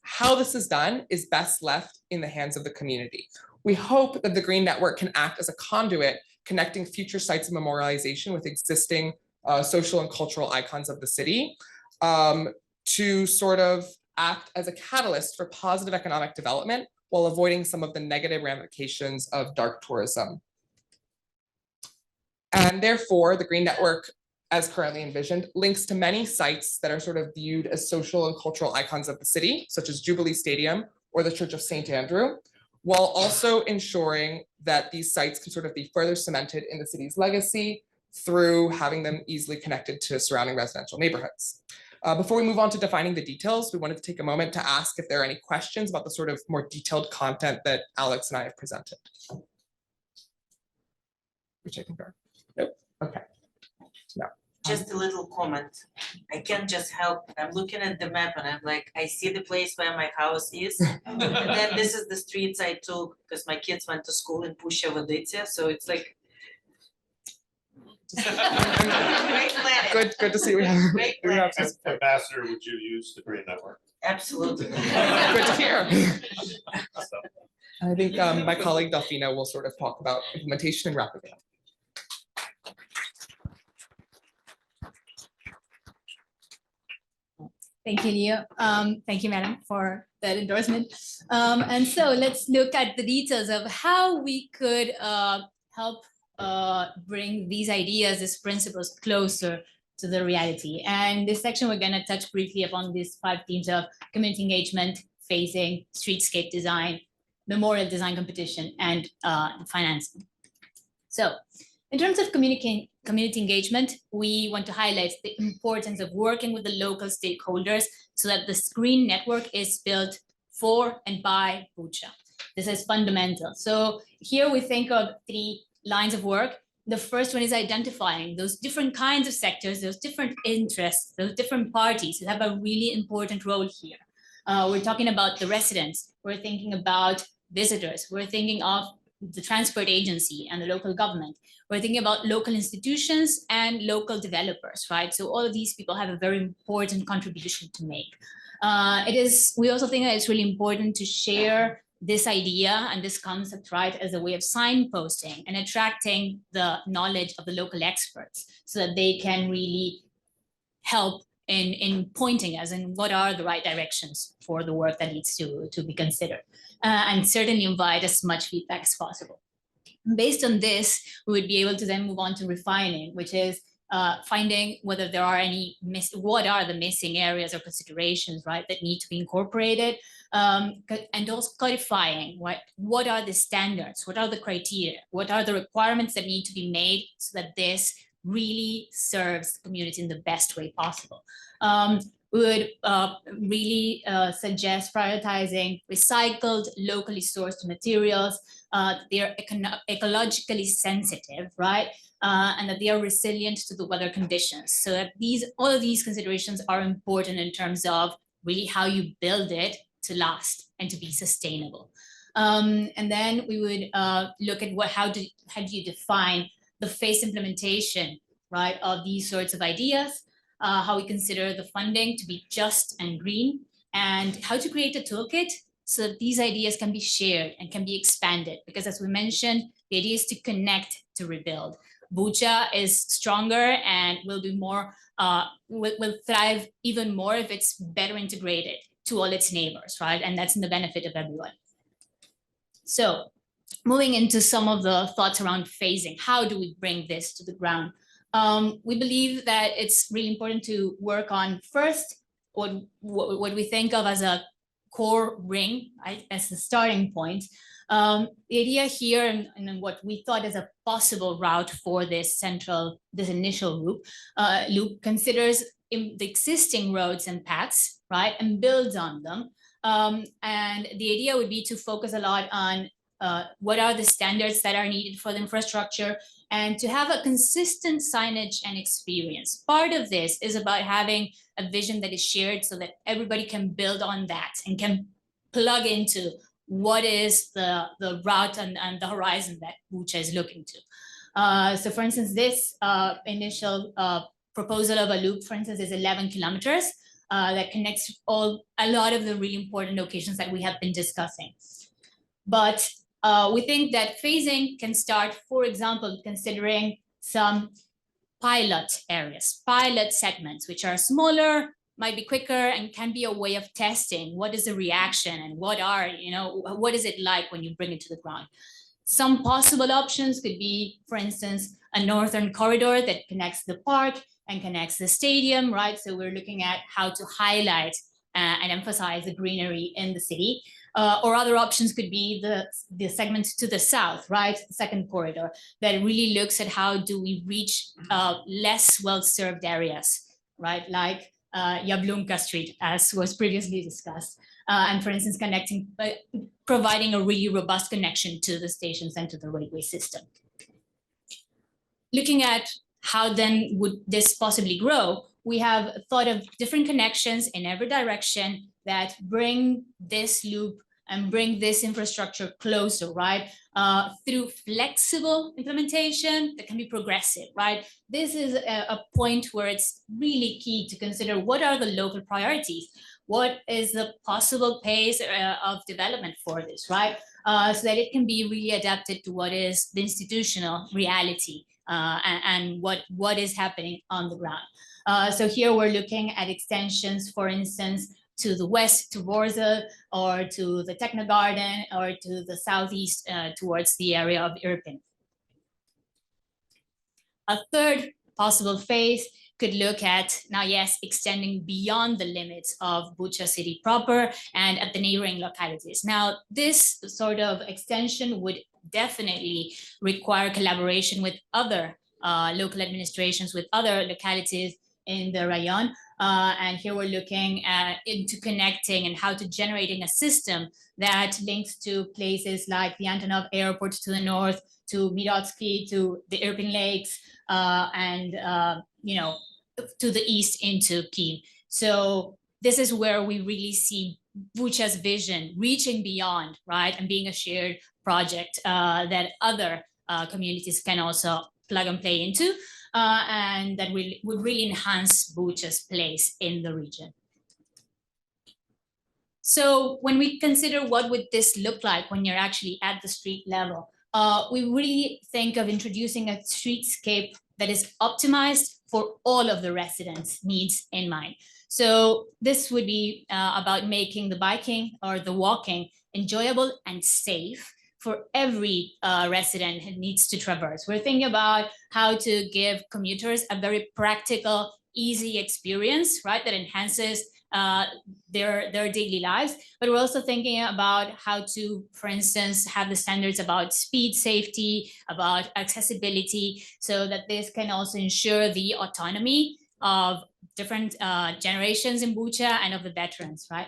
how this is done is best left in the hands of the community. We hope that the Green Network can act as a conduit connecting future sites of memorialization with existing social and cultural icons of the city to sort of act as a catalyst for positive economic development while avoiding some of the negative ramifications of dark tourism. And therefore, the Green Network as currently envisioned, links to many sites that are sort of viewed as social and cultural icons of the city, such as Jubilee Stadium or the Church of St. Andrew, while also ensuring that these sites can sort of be further cemented in the city's legacy through having them easily connected to surrounding residential neighborhoods. Before we move on to defining the details, we wanted to take a moment to ask if there are any questions about the sort of more detailed content that Alex and I have presented. Which I can. Nope. Okay. No. Just a little comment. I can't just help. I'm looking at the map and I'm like, I see the place where my house is. And then this is the streets I took because my kids went to school in Bucha Presentation. So it's like. Great planet. Good to see we have. Great we have planet. some- Ambassador, would you use the Green Network? Absolutely. Good to hear. I think my colleague Delphina will sort of talk about implementation and wrap it up. Thank you, Leo. Thank you, madam, for that endorsement. And so let's look at the details of how we could help bring these ideas, these principles closer to the reality. And this section, we're going to touch briefly upon these 5 themes of community engagement, phasing, streetscape design, memorial design competition, and financing. So in terms of community engagement, we want to highlight the importance of working with the local stakeholders so that the green network is built for and by Bucha. This is fundamental. So here we think of 3 lines of work. The first one is identifying those different kinds of sectors, those different interests, those different parties that have a really important role here. We're talking about the residents. We're thinking about visitors. We're thinking of the transport agency and the local government. We're thinking about local institutions and local developers, right? So all of these people have a very important contribution to make. We also think that it's really important to share this idea and this concept, right, as a way of signposting and attracting the knowledge of the local experts so that they can really help in pointing us in what are the right directions for the work that needs to be considered, and certainly invite as much feedback as possible. Based on this, we would be able to then move on to refining, which is finding whether there are what are the missing areas or considerations, right, that need to be incorporated, and also codifying, what are the standards, what are the criteria, what are the requirements that need to be made so that this really serves the community in the best way possible. We would really suggest prioritizing recycled, locally sourced materials. They're ecologically sensitive, right? And that they are resilient to the weather conditions. So that all of these considerations are important in terms of really how you build it to last and to be sustainable. And then we would look at how do you define the phase implementation, right, of these sorts of ideas, how we consider the funding to be just and green, and how to create a toolkit so that these ideas can be shared and can be expanded. Because as we mentioned, the idea is to connect to rebuild. Bucha is stronger and will do more, will thrive even more if it's better integrated to all its neighbors, right? And that's in the benefit of everyone. So moving into some of the thoughts around phasing, how do we bring this to the ground? We believe that it's really important to work on first what we think of as a core ring, right, as the starting point. The idea here and what we thought is a possible route for this initial loop considers the existing roads and paths, right, and builds on them. And the idea would be to focus a lot on what are the standards that are needed for the infrastructure and to have a consistent signage and experience. Part of this is about having a vision that is shared so that everybody can build on that and can plug into what is the route and the horizon that Bucha is looking to. So for instance, this initial proposal of a loop, for instance, is 11 kilometers that connects a lot of the really important locations that we have been discussing. But we think that phasing can start, for example, considering some pilot areas, pilot segments, which are smaller, might be quicker, and can be a way of testing what is the reaction and what is it like when you bring it to the ground. Some possible options could be, for instance, a northern corridor that connects the park and connects the stadium, right? So we're looking at how to highlight and emphasize the greenery in the city. Or other options could be the segment to the south, right? The second corridor that really looks at how do we reach less well-served areas, right? Like Jablonka Street, as was previously discussed. And for instance, providing a really robust connection to the stations and to the railway system. Looking at how then would this possibly grow, we have thought of different connections in every direction that bring this loop and bring this infrastructure closer, right? Through flexible implementation that can be progressive, right? This is a point where it's really key to consider what are the local priorities? What is the possible pace of development for this, right? So that it can be really adapted to what is the institutional reality and what is happening on the ground. So here we're looking at extensions, for instance, to the west to Worzel, or to the Techno Garden, or to the southeast towards the area of Irpin. A third possible phase could look at, now yes, extending beyond the limits of Bucha city proper and at the neighboring localities. Now, this sort of extension would definitely require collaboration with other local administrations, with other localities in the rayon. And here we're looking into connecting and how to generating a system that links to places like the Antonov Airport to the north, to Mirotsky, to the Irpin Lakes, and to the east into Kiev. So this is where we really see Bucha's vision reaching beyond, right, and being a shared project that other communities can also plug and play into, and that would really enhance Bucha's place in the region. So when we consider what would this look like when you're actually at the street level, we really think of introducing a streetscape that is optimized for all of the residents' needs in mind. So this would be about making the biking or the walking enjoyable and safe for every resident who needs to traverse. We're thinking about how to give commuters a very practical, easy experience, right, that enhances their daily lives. But we're also thinking about how to, for instance, have the standards about speed safety, about accessibility, so that this can also ensure the autonomy of different generations in Bucha and of the veterans, right?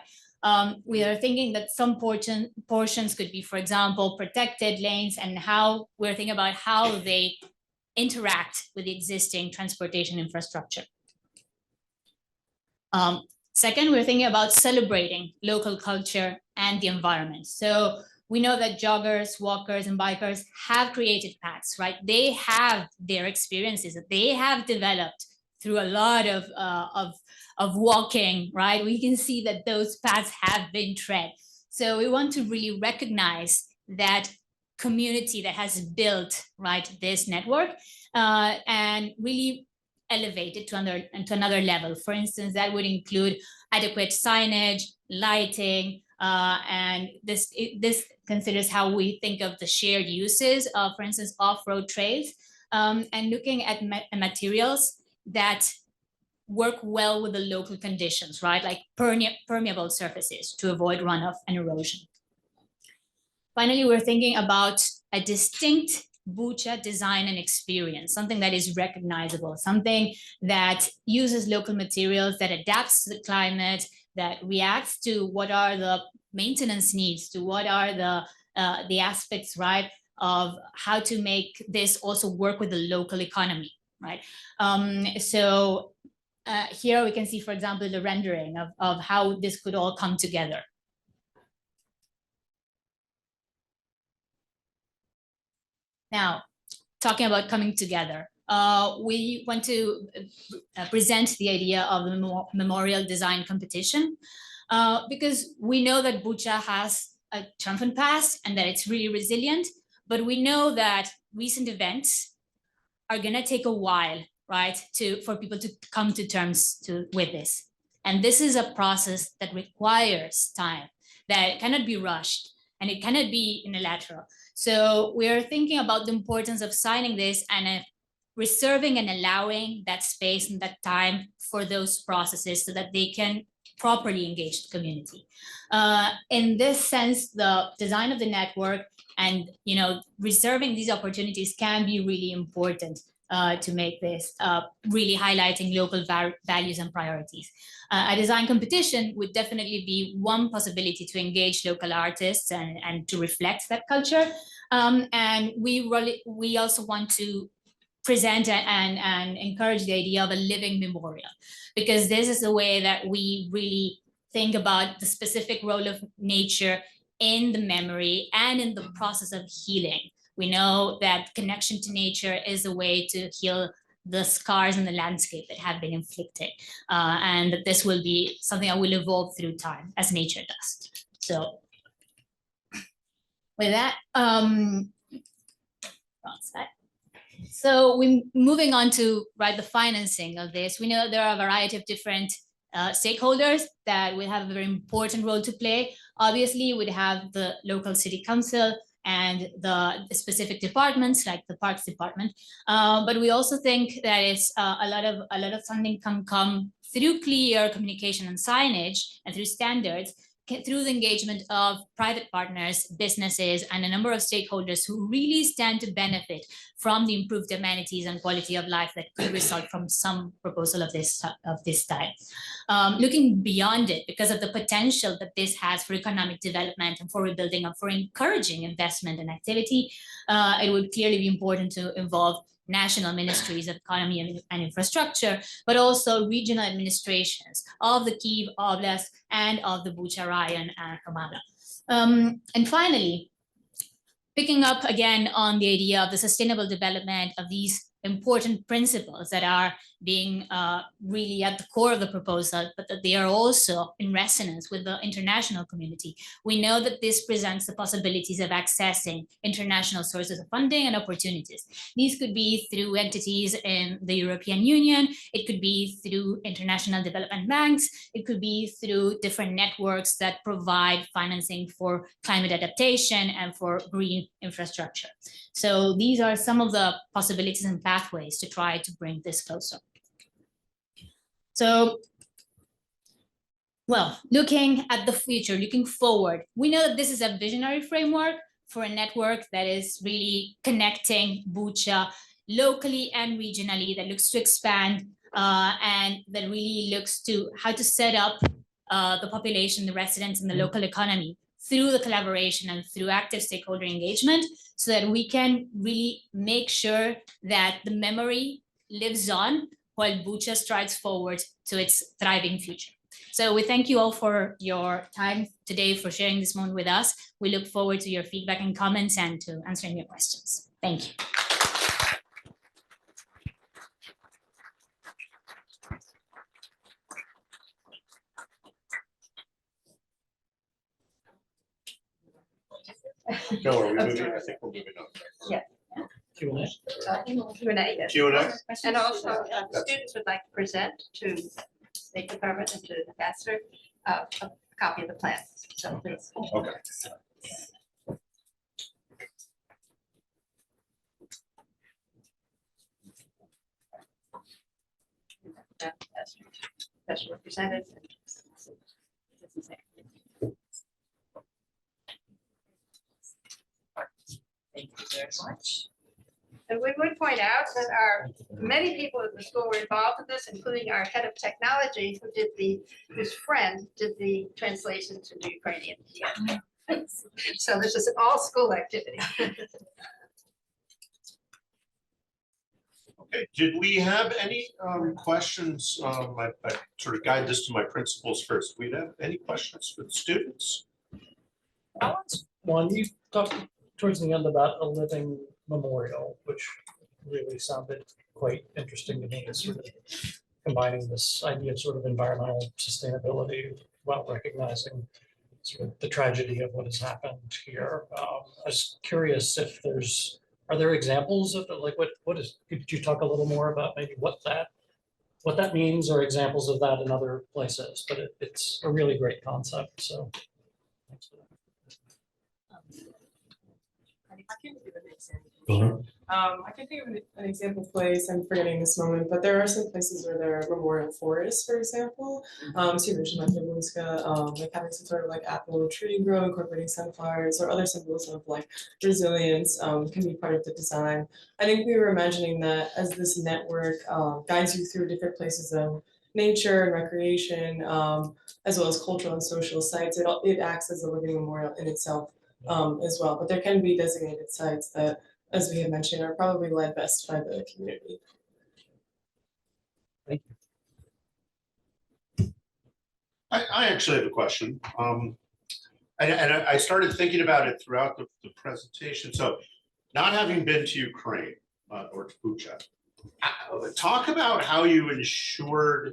We are thinking that some portions could be, for example, protected lanes, and how we're thinking about how they interact with the existing transportation infrastructure. Second, we're thinking about celebrating local culture and the environment. So we know that joggers, walkers, and bikers have created paths, right? They have their experiences that they have developed through a lot of walking, right? We can see that those paths have been tread. So we want to really recognize that community that has built, right, this network, and really elevate it to another level. For instance, that would include adequate signage, lighting, and this considers how we think of the shared uses of, for instance, off-road trails, and looking at materials that work well with the local conditions, right? Like permeable surfaces to avoid runoff and erosion. Finally, we're thinking about a distinct Bucha design and experience, something that is recognizable, something that uses local materials, that adapts to the climate, that reacts to what are the maintenance needs, to what are the aspects, right, of how to make this also work with the local economy, right? Here we can see, for example, the rendering of how this could all come together. Now, talking about coming together, we want to present the idea of the memorial design competition, because we know that Bucha has a triumphant past and that it's really resilient, but we know that recent events are gonna take a while, right, for people to come to terms with this. And this is a process that requires time, that cannot be rushed, and it cannot be unilateral. So we're thinking about the importance of signing this and reserving and allowing that space and that time for those processes so that they can properly engage the community. In this sense, the design of the network and reserving these opportunities can be really important to make this really highlighting local values and priorities. A design competition would definitely be one possibility to engage local artists and to reflect that culture. And we also want to present and encourage the idea of a living memorial, because this is the way that we really think about the specific role of nature in the memory and in the process of healing. We know that connection to nature is a way to heal the scars in the landscape that have been inflicted, and that this will be something that will evolve through time as nature does. So with that, so we're moving on to the financing of this. We know that there are a variety of different stakeholders that will have a very important role to play. Obviously, we'd have the local city council and the specific departments like the Parks Department. But we also think that it's a lot of funding can come through clear communication and signage and through standards, through the engagement of private partners, businesses, and a number of stakeholders who really stand to benefit from the improved amenities and quality of life that could result from some proposal of this type. Looking beyond it, because of the potential that this has for economic development and for rebuilding and for encouraging investment and activity, it would clearly be important to involve national ministries of economy and infrastructure, but also regional administrations of the Kyiv Oblast and of the Bucha Raion and Kamala. And finally, picking up again on the idea of the sustainable development of these important principles that are being really at the core of the proposal, but that they are also in resonance with the international community. We know that this presents the possibilities of accessing international sources of funding and opportunities. These could be through entities in the European Union, it could be through international development banks, it could be through different networks that provide financing for climate adaptation and for green infrastructure. So these are some of the possibilities and pathways to try to bring this closer. So, well, looking at the future, looking forward, we know that this is a visionary framework for a network that is really connecting Bucha locally and regionally, that looks to expand and that really looks to how to set up the population, the residents, and the local economy through the collaboration and through active stakeholder engagement, so that we can really make sure that the memory lives on while Bucha strides forward to its thriving future. So we thank you all for your time today, for sharing this moment with us. We look forward to your feedback and comments and to answering your questions. Thank you. No, are we moving? I think we're moving on. Yeah. Q&A. Q&A, yes. Q&A. And also, students would like to present to State Department and to the ambassador a copy of the plan. So please. Okay. Special representative. Thank you very much. And we would point out that many people at the school were involved in this, including our head of technology, whose friend did the translation to the Ukrainian. So this is an all-school activity. Okay, did we have any questions? I sort of guide this to my principals first. Do we have any questions for the students? One, you talked towards the end about a living memorial, which really sounded quite interesting to me, as sort of combining this idea of sort of environmental sustainability while recognizing sort of the tragedy of what has happened here. I was curious if are there examples of like could you talk a little more about maybe what that means, or examples of that in other places? But it's a really great concept, so thanks for that. I can give an example. I can think of an example place, I'm forgetting this moment, but there are some places where there are memorial forests, for example. So you mentioned like the Bucha, like having some sort of like apple tree grow, incorporating sunflowers or other symbols of like resilience can be part of the design. I think we were imagining that as this network guides you through different places of nature and recreation, as well as cultural and social sites, it acts as a living memorial in itself as well. But there can be designated sites that, as we had mentioned, are probably led best by the community. I actually have a question. And I started thinking about it throughout the presentation. So not having been to Ukraine or to Bucha, talk about how you ensured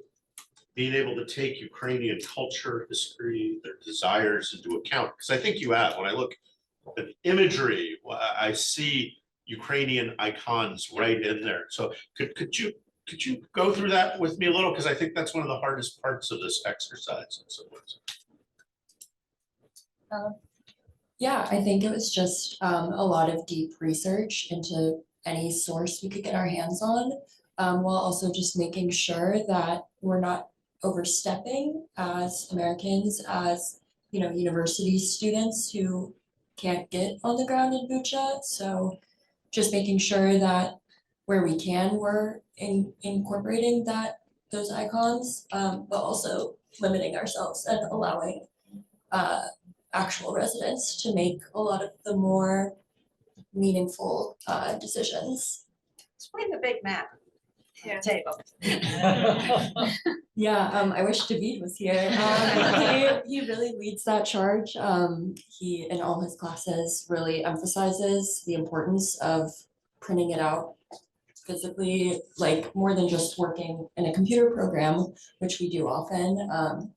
being able to take Ukrainian culture, history, their desires into account. Because I think you have. When I look at the imagery, I see Ukrainian icons right in there. So could you go through that with me a little? Because I think that's one of the hardest parts of this exercise in some ways. Yeah, I think it was just a lot of deep research into any source we could get our hands on, while also just making sure that we're not overstepping as Americans, as university students who can't get on the ground in Bucha. So just making sure that where we can, we're incorporating those icons, but also limiting ourselves and allowing actual residents to make a lot of the more meaningful decisions. Explain the big map. Yeah. Table. Yeah, I wish David was here. He really leads that charge. He, in all his classes, really emphasizes the importance of printing it out physically, like more than just working in a computer program, which we do often.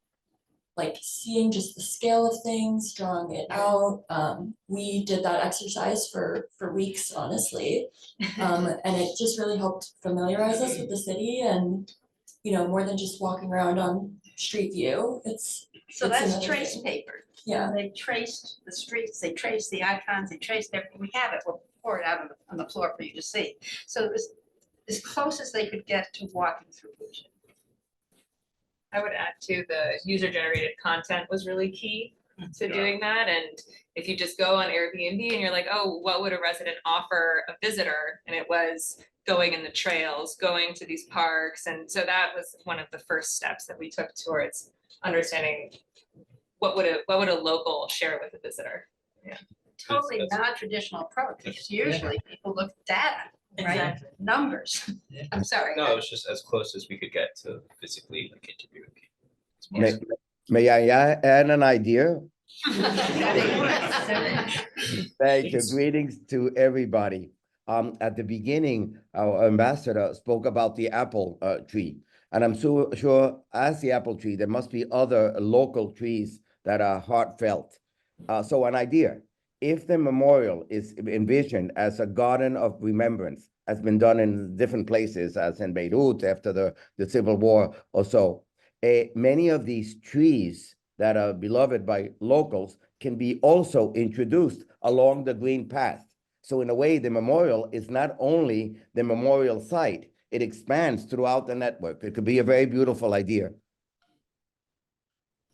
Like seeing just the scale of things, drawing it out. We did that exercise for weeks, honestly. And it just really helped familiarize us with the city and, more than just walking around on Street View. So it's that's another trace thing. paper. Yeah. They traced the streets, they traced the icons, they traced everything. We have it, we'll pour it out on the floor for you to see. So it was as close as they could get to walking through Bucha. I would add to the user-generated content was really key to doing that. And if you just go on Airbnb and you're like, oh, what would a resident offer a visitor? And it was going in the trails, going to these parks. And so that was one of the first steps that we took towards understanding what would a local share with a visitor. Yeah. Totally non-traditional approach, because usually people look at data, right? Exactly. Numbers. I'm sorry. No, it was just as close as we could get to physically like interviewing people. May I add an idea? Thank you. Greetings to everybody. At the beginning, our ambassador spoke about the apple tree. And I'm so sure as the apple tree, there must be other local trees that are heartfelt. So an idea, if the memorial is envisioned as a garden of remembrance, has been done in different places, as in Beirut after the Civil War or so, many of these trees that are beloved by locals can be also introduced along the green path. So in a way, the memorial is not only the memorial site, it expands throughout the network. It could be a very beautiful idea.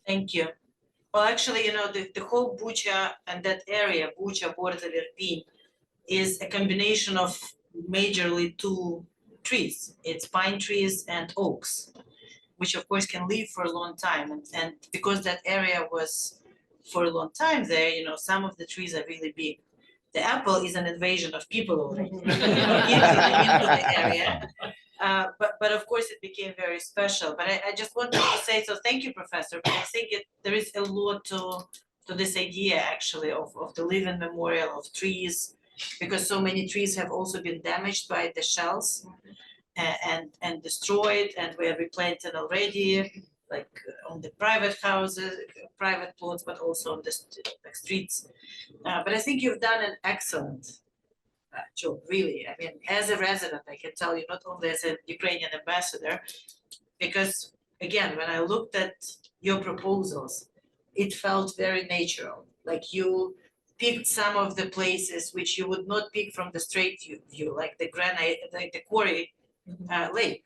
Thank you. Well, actually, the whole Bucha and that area, Bucha, Borza, Irpin, is a combination of majorly two trees. It's pine trees and oaks, which of course can live for a long time. And because that area was for a long time there, some of the trees are really big. The apple is an invasion of people already into the area. But of course it became very special. But I just wanted to say, so thank you, Professor, but I think there is a lot to this idea actually of the living memorial of trees, because so many trees have also been damaged by the shells and destroyed, and we are replanting already, like on the private houses, private plots, but also on the streets. But I think you've done an excellent job, really. I mean, as a resident, I can tell you, not only as a Ukrainian ambassador, because again, when I looked at your proposals, it felt very natural. Like you picked some of the places which you would not pick from the straight view, like the granite, like the quarry lake,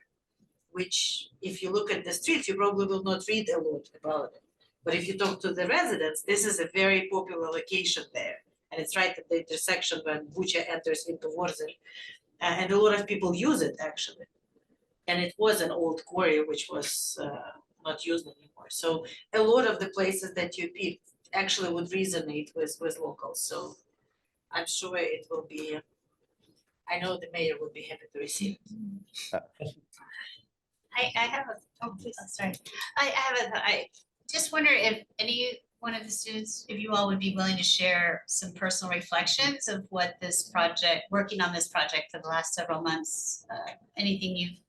which if you look at the streets, you probably will not read a lot about it. But if you talk to the residents, this is a very popular location there. And it's right at the intersection when Bucha enters into Warsaw. And a lot of people use it actually. And it was an old quarry which was not used anymore. So a lot of the places that you picked actually would resonate with locals. So I'm sure it will be, I know the mayor would be happy to receive it. I have a, oh, please, I'm sorry. I just wonder if any one of the students, if you all would be willing to share some personal reflections of what this project, working on this project for the last several months, anything you've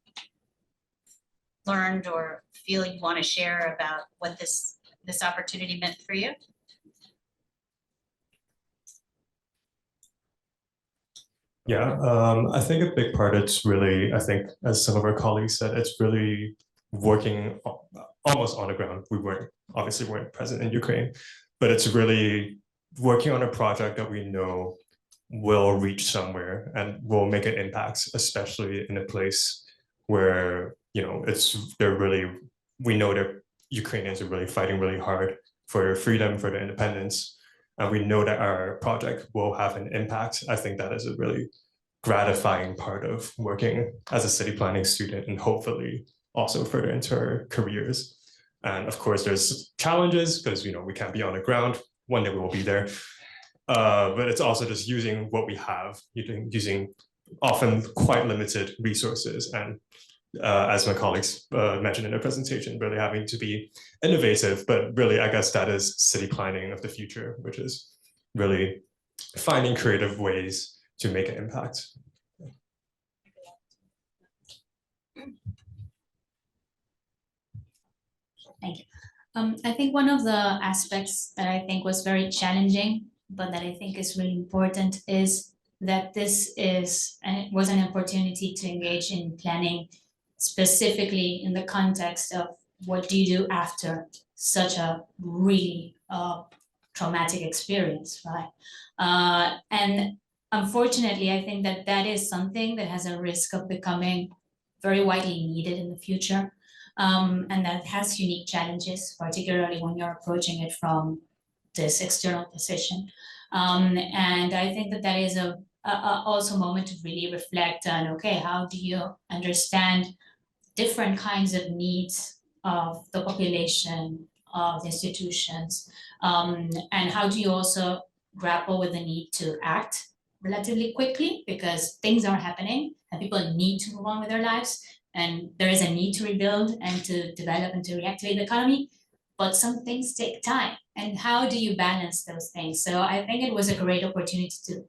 learned or feel you want to share about what this opportunity meant for you? Yeah, I think a big part it's really, I think, as some of our colleagues said, it's really working almost on the ground. We obviously weren't present in Ukraine, but it's really working on a project that we know will reach somewhere and will make an impact, especially in a place where, you know, we know that Ukrainians are really fighting really hard for their freedom, for their independence. And we know that our project will have an impact. I think that is a really gratifying part of working as a city planning student and hopefully also further into our careers. And of course, there's challenges because, you know, we can't be on the ground. One day we will be there. But it's also just using what we have, using often quite limited resources. And as my colleagues mentioned in their presentation, really having to be innovative, but really, I guess that is city planning of the future, which is really finding creative ways to make an impact. Thank you. I think one of the aspects that I think was very challenging, but that I think is really important is that this is, and it was an opportunity to engage in planning specifically in the context of what do you do after such a really traumatic experience, right? And unfortunately, I think that that is something that has a risk of becoming very widely needed in the future. And that has unique challenges, particularly when you're approaching it from this external position. And I think that that is also a moment to really reflect on, okay, how do you understand different kinds of needs of the population, of the institutions, and how do you also grapple with the need to act relatively quickly because things are happening and people need to move on with their lives and there is a need to rebuild and to develop and to reactivate the economy, but some things take time. And how do you balance those things? So I think it was a great opportunity to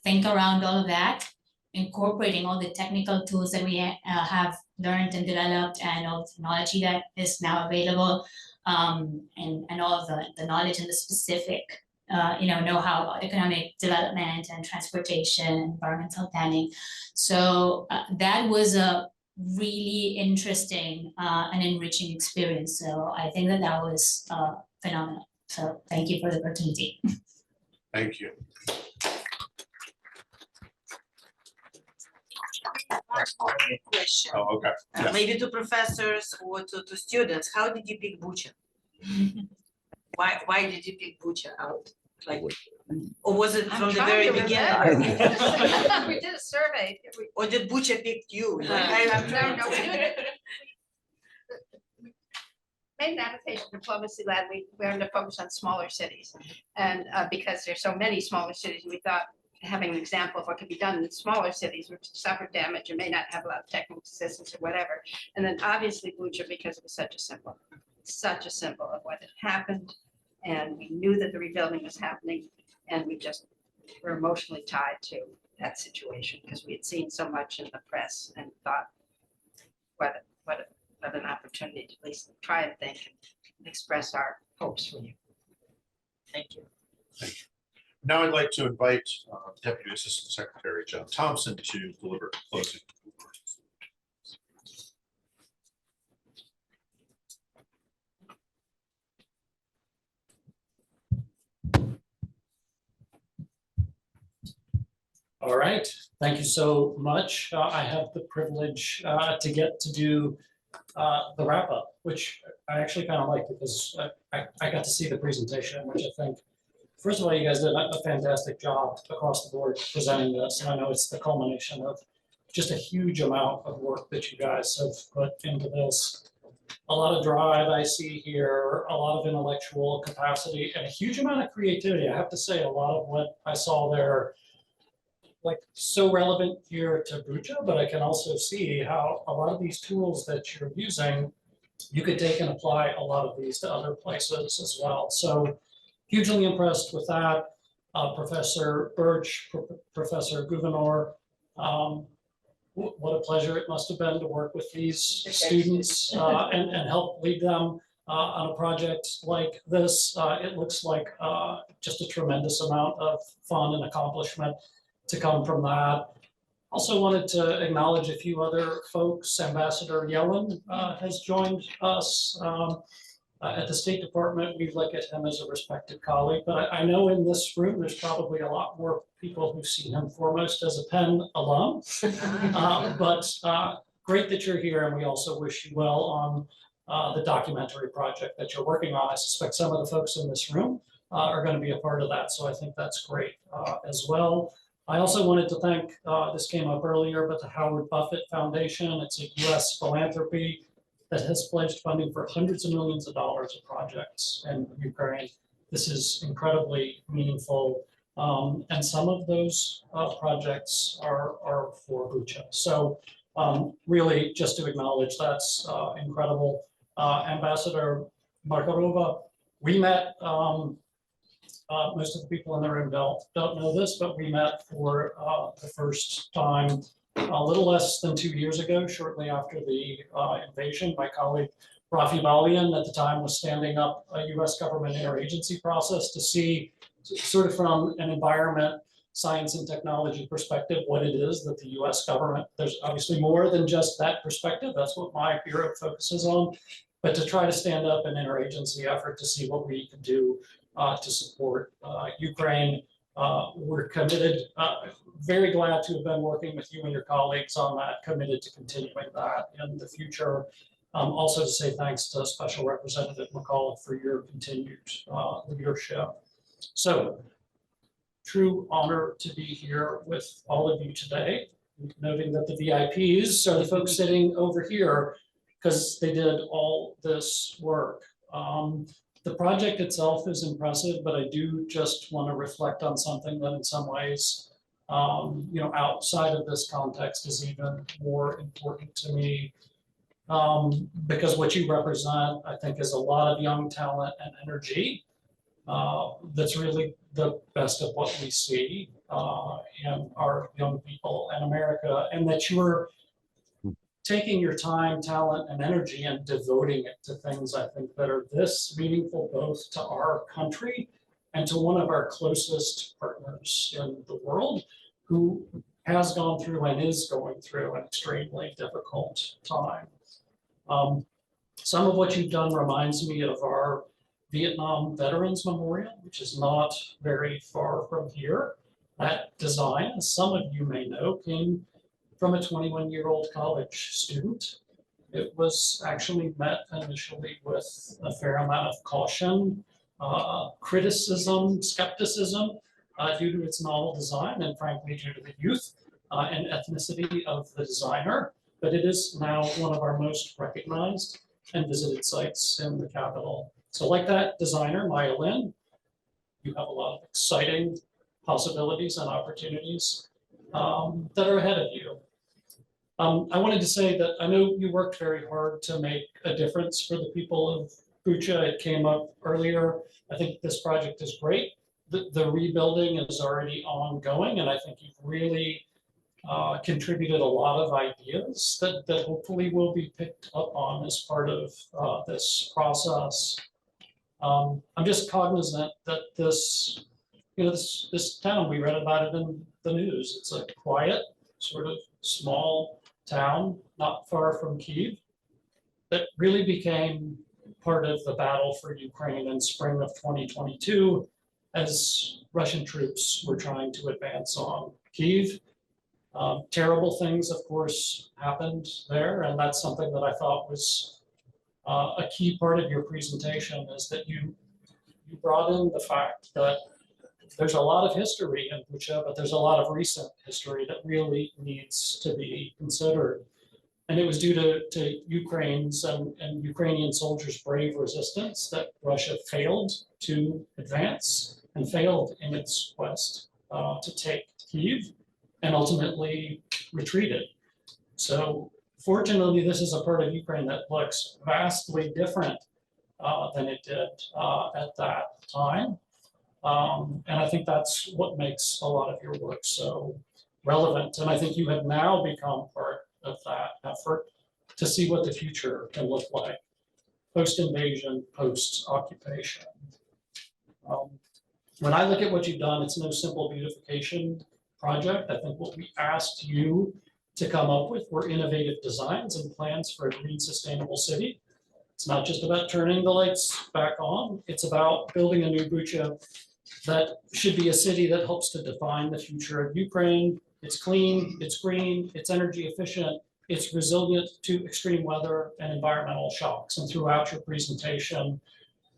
think around all of that, incorporating all the technical tools that we have learned and developed and all the technology that is now available, and all of the knowledge and the specific know-how about economic development and transportation, environmental planning. So that was a really interesting and enriching experience. So I think that that was phenomenal. So thank you for the opportunity. Thank you. Question. Oh, okay. Yes. Maybe to professors or to students, how did you pick Bucha? Why did you pick Bucha out? Like, or was it from the very beginning? We did a survey. Or did Bucha pick you? I'm trying to. Made an application to Diplomacy Lab. We wanted to focus on smaller cities. And because there's so many smaller cities, we thought having an example of what could be done in smaller cities which suffered damage and may not have a lot of technical assistance or whatever. And then obviously Bucha, because it was such a symbol of what had happened. And we knew that the rebuilding was happening. And we just were emotionally tied to that situation because we had seen so much in the press and thought, what an opportunity to at least try and think and express our hopes for you. Thank you. Thank you. Now I'd like to invite Deputy Assistant Secretary John Thompson to deliver closing remarks. All right, thank you so much. I have the privilege to get to do the wrap up, which I actually kind of like because I got to see the presentation, which I think, first of all, you guys did a fantastic job across the board presenting this. And I know it's the culmination of just a huge amount of work that you guys have put into this. A lot of drive I see here, a lot of intellectual capacity, and a huge amount of creativity. I have to say, a lot of what I saw there, like, so relevant here to Bucha, but I can also see how a lot of these tools that you're using, you could take and apply a lot of these to other places as well. So hugely impressed with that. Professor Birch, Professor Gouvenor, what a pleasure it must have been to work with these students and help lead them on a project like this. It looks like just a tremendous amount of fun and accomplishment to come from that. Also wanted to acknowledge a few other folks. Ambassador Yellen has joined us at the State Department. We look at him as a respected colleague, but I know in this room, there's probably a lot more people who've seen him foremost as a Penn alum. But great that you're here, and we also wish you well on the documentary project that you're working on. I suspect some of the folks in this room are going to be a part of that, so I think that's great as well. I also wanted to thank, this came up earlier, but the Howard Buffett Foundation. It's a US philanthropy that has pledged funding for hundreds of millions of dollars of projects in Ukraine. This is incredibly meaningful. And some of those projects are for Bucha. So really just to acknowledge that's incredible. Ambassador Markarova, we met, most of the people in the room don't know this, but we met for the first time a little less than 2 years ago, shortly after the invasion. My colleague Rafi Balian at the time was standing up a US government interagency process to see, sort of from an environment, science and technology perspective, what it is that the US government, there's obviously more than just that perspective. That's what my bureau focuses on, but to try to stand up an interagency effort to see what we can do to support Ukraine. We're committed, very glad to have been working with you and your colleagues on that, committed to continuing that in the future. Also to say thanks to Special Representative McCullough for your continued leadership. So, true honor to be here with all of you today, noting that the VIPs are the folks sitting over here because they did all this work. The project itself is impressive, but I do just want to reflect on something that in some ways, outside of this context is even more important to me. Because what you represent, I think, is a lot of young talent and energy that's really the best of what we see in our young people in America, and that you're taking your time, talent, and energy and devoting it to things, I think, that are this meaningful both to our country and to one of our closest partners in the world who has gone through and is going through an extremely difficult time. Some of what you've done reminds me of our Vietnam Veterans Memorial, which is not very far from here. That design, as some of you may know, came from a 21-year-old college student. It was actually met initially with a fair amount of caution, criticism, skepticism due to its novel design, and frankly due to the youth and ethnicity of the designer. But it is now one of our most recognized and visited sites in the capital. So like that designer, Maya Lin, you have a lot of exciting possibilities and opportunities that are ahead of you. I wanted to say that I know you worked very hard to make a difference for the people of Bucha. It came up earlier. I think this project is great. The rebuilding is already ongoing, and I think you've really contributed a lot of ideas that hopefully will be picked up on as part of this process. I'm just cognizant that this town, we read about it in the news. It's a quiet, sort of small town not far from Kyiv that really became part of the battle for Ukraine in spring of 2022. as Russian troops were trying to advance on Kyiv. Terrible things, of course, happened there, and that's something that I thought was a key part of your presentation, is that you brought in the fact that there's a lot of history in Bucha, but there's a lot of recent history that really needs to be considered. And it was due to Ukraine's and Ukrainian soldiers' brave resistance that Russia failed to advance and failed in its quest to take Kyiv and ultimately retreated. So fortunately, this is a part of Ukraine that looks vastly different than it did at that time. And I think that's what makes a lot of your work so relevant. And I think you have now become part of that effort to see what the future can look like, post-invasion, post-occupation. When I look at what you've done, it's no simple beautification project. I think what we asked you to come up with were innovative designs and plans for a green, sustainable city. It's not just about turning the lights back on. It's about building a new Bucha that should be a city that helps to define the future of Ukraine. It's clean, it's green, it's energy efficient, it's resilient to extreme weather and environmental shocks. And throughout your presentation,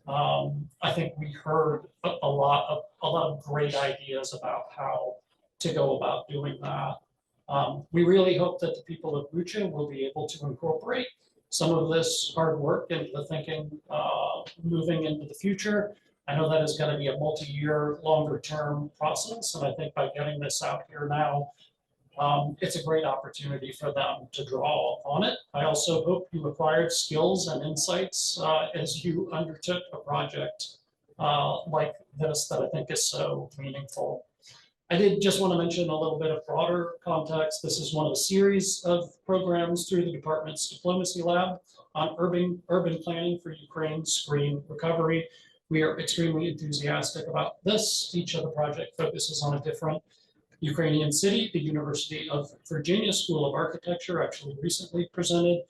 I think we heard a lot of great ideas about how to go about doing that. We really hope that the people of Bucha will be able to incorporate some of this hard work into the thinking moving into the future. I know that is going to be a multi-year, longer-term process, and I think by getting this out here now, it's a great opportunity for them to draw on it. I also hope you acquired skills and insights as you undertook a project like this that I think is so meaningful. I did just want to mention a little bit of broader context. This is one of a series of programs through the department's Diplomacy Lab on urban planning for Ukraine's green recovery. We are extremely enthusiastic about this. Each of the project focuses on a different Ukrainian city. The University of Virginia School of Architecture actually recently presented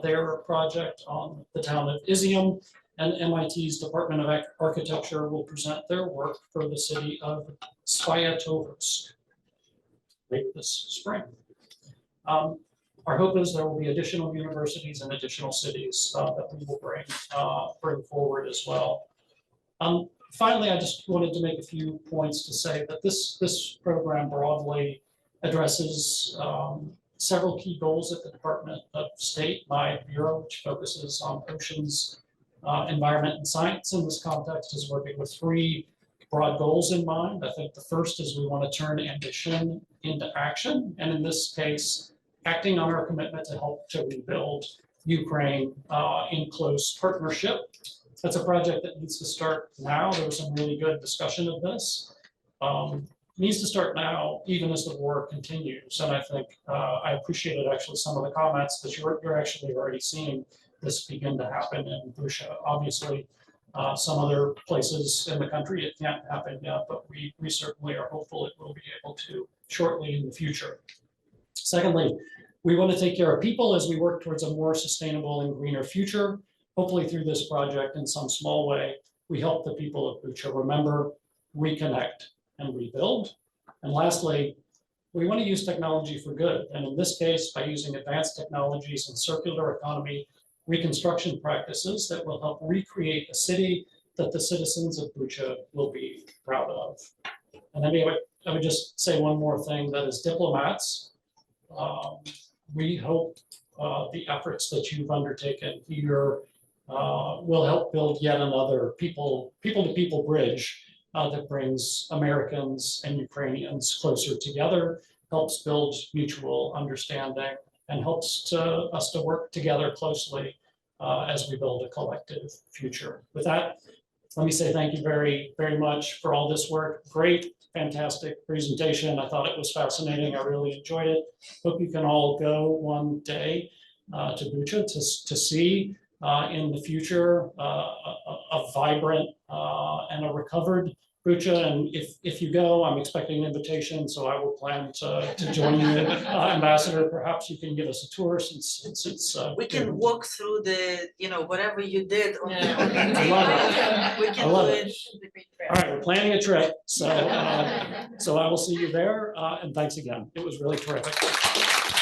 their project on the town of Izium, and MIT's Department of Architecture will present their work for the city of Sviatovorsk late this spring. Our hope is there will be additional universities and additional cities that we will bring forward as well. Finally, I just wanted to make a few points to say that this program broadly addresses several key goals at the Department of State, my bureau, which focuses on oceans, environment, and science. In this context, is working with three broad goals in mind. I think the first is we want to turn ambition into action, and in this case, acting on our commitment to help to rebuild Ukraine in close partnership. That's a project that needs to start now. There was some really good discussion of this. Needs to start now, even as the war continues. And I think I appreciated actually some of the comments that you're actually already seeing this begin to happen in Bucha. Obviously, some other places in the country it can't happen yet, but we certainly are hopeful it will be able to shortly in the future. Secondly, we want to take care of people as we work towards a more sustainable and greener future. Hopefully through this project in some small way, we help the people of Bucha remember, reconnect, and rebuild. And lastly, we want to use technology for good. And in this case, by using advanced technologies and circular economy reconstruction practices that will help recreate a city that the citizens of Bucha will be proud of. And anyway, I would just say one more thing, that as diplomats, we hope the efforts that you've undertaken here will help build yet another people-to-people bridge that brings Americans and Ukrainians closer together, helps build mutual understanding, and helps us to work together closely as we build a collective future. With that, let me say thank you very, very much for all this work. Great, fantastic presentation. I thought it was fascinating. I really enjoyed it. Hope you can all go one day to Bucha to see in the future a vibrant and a recovered Bucha, and if you go, I'm expecting an invitation, so I will plan to join you. Ambassador, perhaps you can give us a tour since it's. We can walk through the, whatever you did on the I love it. We I can love do it. it. All right, we're planning a trip, so I will see you there, and thanks again. It was really terrific.